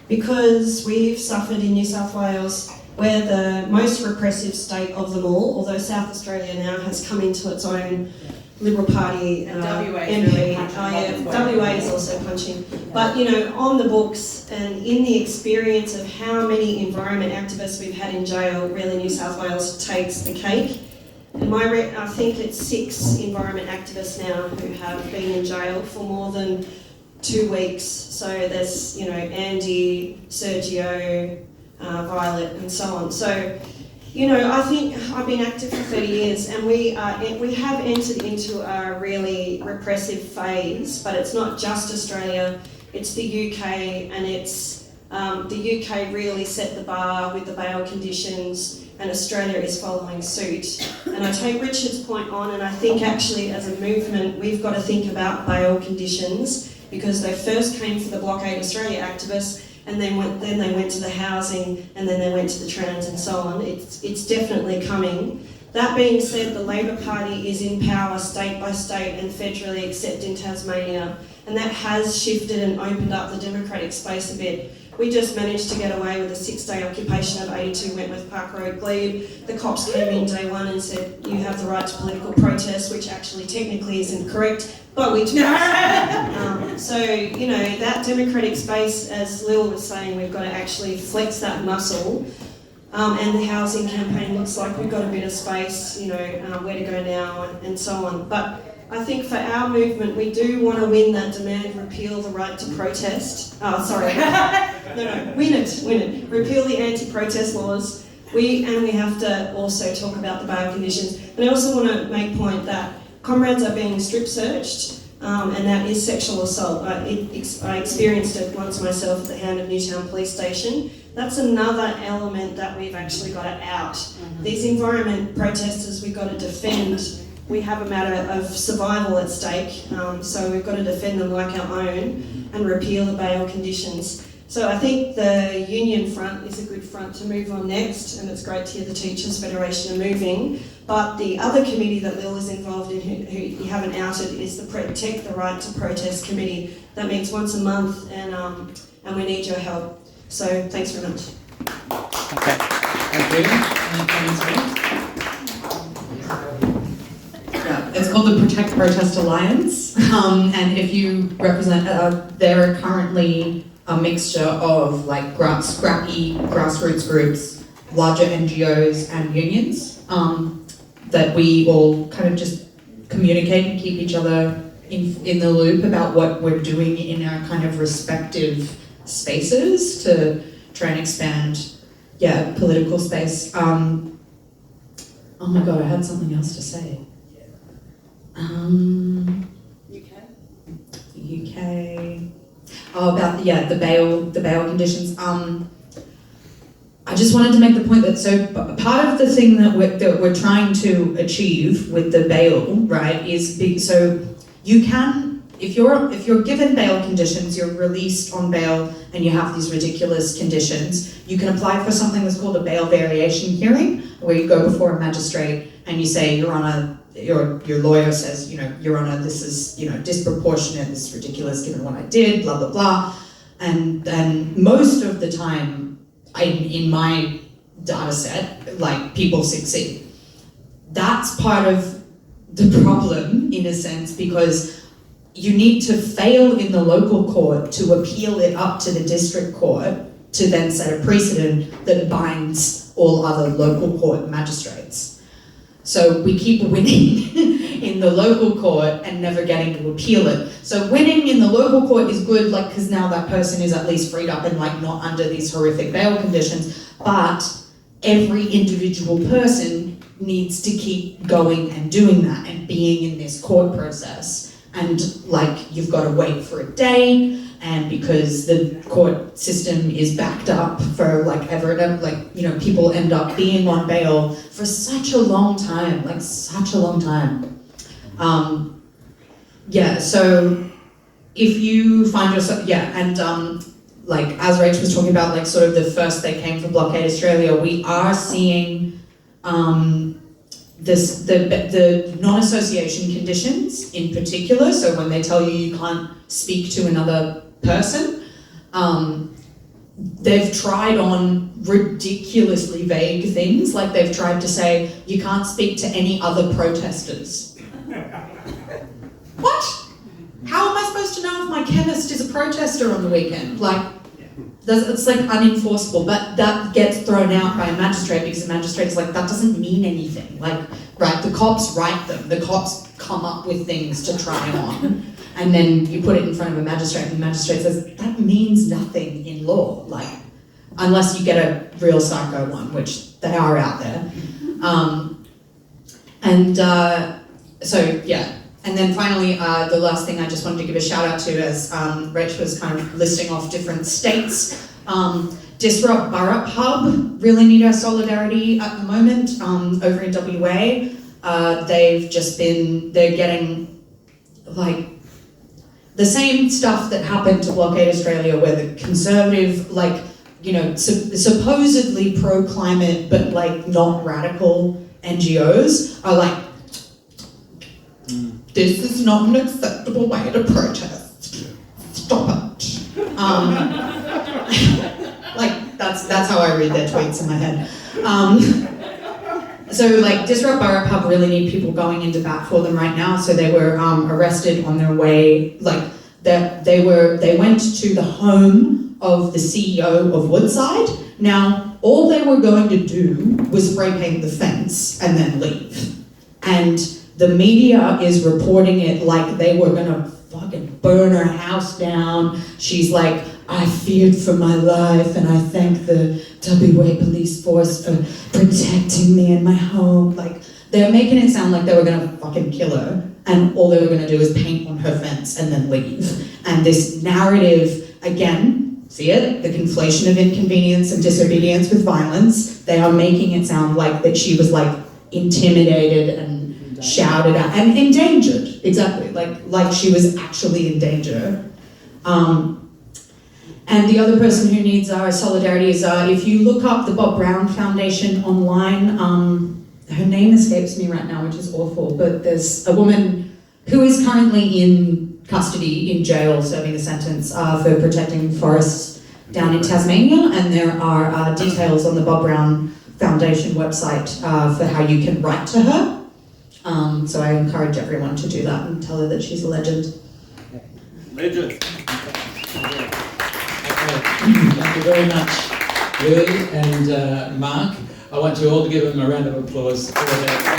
S9: because we've suffered in New South Wales. We're the most repressive state of them all, although South Australia now has come into its own Liberal Party MP. WA is also punching. But, you know, on the books and in the experience of how many environment activists we've had in jail, really New South Wales takes the cake. And I think it's 6 environment activists now who have been in jail for more than 2 weeks. So there's, you know, Andy, Sergio, Violet, and so on. So, you know, I think I've been active for 30 years and we have entered into a really repressive phase, but it's not just Australia, it's the UK, and it's the UK really set the bar with the bail conditions, and Australia is following suit. And I take Richard's point on, and I think actually as a movement we've got to think about bail conditions because they first came for the Blockade Australia activists, and then they went to the housing, and then they went to the trans and so on. It's definitely coming. That being said, the Labor Party is in power state by state and federally except in Tasmania, and that has shifted and opened up the democratic space a bit. We just managed to get away with a 6-day occupation of 82 Wentworth Park Road glebe. The cops came in day one and said, you have the right to political protest, which actually technically isn't correct, but we do. So, you know, that democratic space, as Lil was saying, we've got to actually flex that muscle. And the housing campaign looks like we've got a bit of space, you know, where to go now and so on. But I think for our movement, we do want to win that demand, repeal the right to protest. Win it. Repeal the anti-protest laws. We have to also talk about the bail conditions. And I also want to make point that comrades are being strip searched, and that is sexual assault. I experienced it once myself at the hand of Newtown Police Station. That's another element that we've actually got to out. These environment protesters we've got to defend. We have a matter of survival at stake, so we've got to defend them like our own and repeal the bail conditions. So I think the union front is a good front to move on next, and it's great to hear the Teachers Federation are moving. But the other committee that Lil is involved in, who you haven't outed, is the Protect the Right to Protest Committee. That meets once a month, and we need your help. So thanks very much.
S6: Okay. Thank you. Any comments?
S3: It's called the Protect Protest Alliance, and if you represent, they're currently a mixture of like scrappy grassroots groups, larger NGOs and unions, that we all kind of just communicate and keep each other in the loop about what we're doing in our kind of respective spaces to try and expand, political space. Oh my God, I had something else to say. UK. Oh, about the bail conditions. I just wanted to make the point that part of the thing that we're trying to achieve with the bail, right, is so you can, if you're given bail conditions, you're released on bail and you have these ridiculous conditions, you can apply for something that's called a bail variation hearing, where you go before a magistrate and you say you're on your lawyer says, Your Honour, this is, disproportionate, this is ridiculous given what I did, blah, blah, blah. And then most of the time, in my data set, like, people succeed. That's part of the problem, in a sense, because you need to fail in the local court to appeal it up to the district court to then set a precedent that binds all other local court magistrates. So we keep winning in the local court and never getting to appeal it. So winning in the local court is good, like, because now that person is at least freed up and, like, not under these horrific bail conditions, but every individual person needs to keep going and doing that and being in this court process. And, like, you've got to wait for a day, and because the court system is backed up for, like, ever and ever, like, people end up being on bail for such a long time, like, such a long time. So if you find yourself, like, as Rach was talking about, like, sort of the first they came for Blockade Australia, we are seeing the non-association conditions in particular. So when they tell you can't speak to another person, they've tried on ridiculously vague things. Like, they've tried to say you can't speak to any other protesters. What? How am I supposed to know if my chemist is a protester on the weekend? Like, it's like unenforceable, but that gets thrown out by a magistrate because the magistrate is like, that doesn't mean anything. Like, right, the cops write them, the cops come up with things to try on, and then you put it in front of a magistrate, and the magistrate says, that means nothing in law, like, unless you get a real psycho one, which they are out there. And then finally, the last thing I just wanted to give a shout out to, as Rach was kind of listing off different states, Disrupt Burrup Hub really need our solidarity at the moment. Over in WA, they're getting, like, the same stuff that happened to Blockade Australia, where the conservative, like, supposedly pro-climate, but, like, not radical NGOs are like, this is not an acceptable way to protest. Stop it. Like, that's how I read their tweets in my head. So, like, Disrupt Burrup Hub really need people going into bat for them right now. So they were arrested on their way, like, they went to the home of the CEO of Woodside. Now, all they were going to do was spray paint the fence and then leave. And the media is reporting it like they were gonna fucking burn her house down. She's like, I feared for my life, and I thank the WA police force for protecting me and my home. Like, they're making it sound like they were gonna fucking kill her, and all they were gonna do is paint on her fence and then leave. And this narrative, again, see it? The conflation of inconvenience and disobedience with violence. They are making it sound like that she was, like, intimidated and shouted at and endangered, exactly, like she was actually in danger. And the other person who needs our solidarity is, if you look up the Bob Brown Foundation online, her name escapes me right now, which is awful, but there's a woman who is currently in custody, in jail, serving a sentence for protecting forests down in Tasmania, and there are details on the Bob Brown Foundation website for how you can write to her. So I encourage everyone to do that and tell her that she's a legend.
S5: Legend.
S6: Thank you very much, Lili and Mark. I want you all to give them a round of applause for that.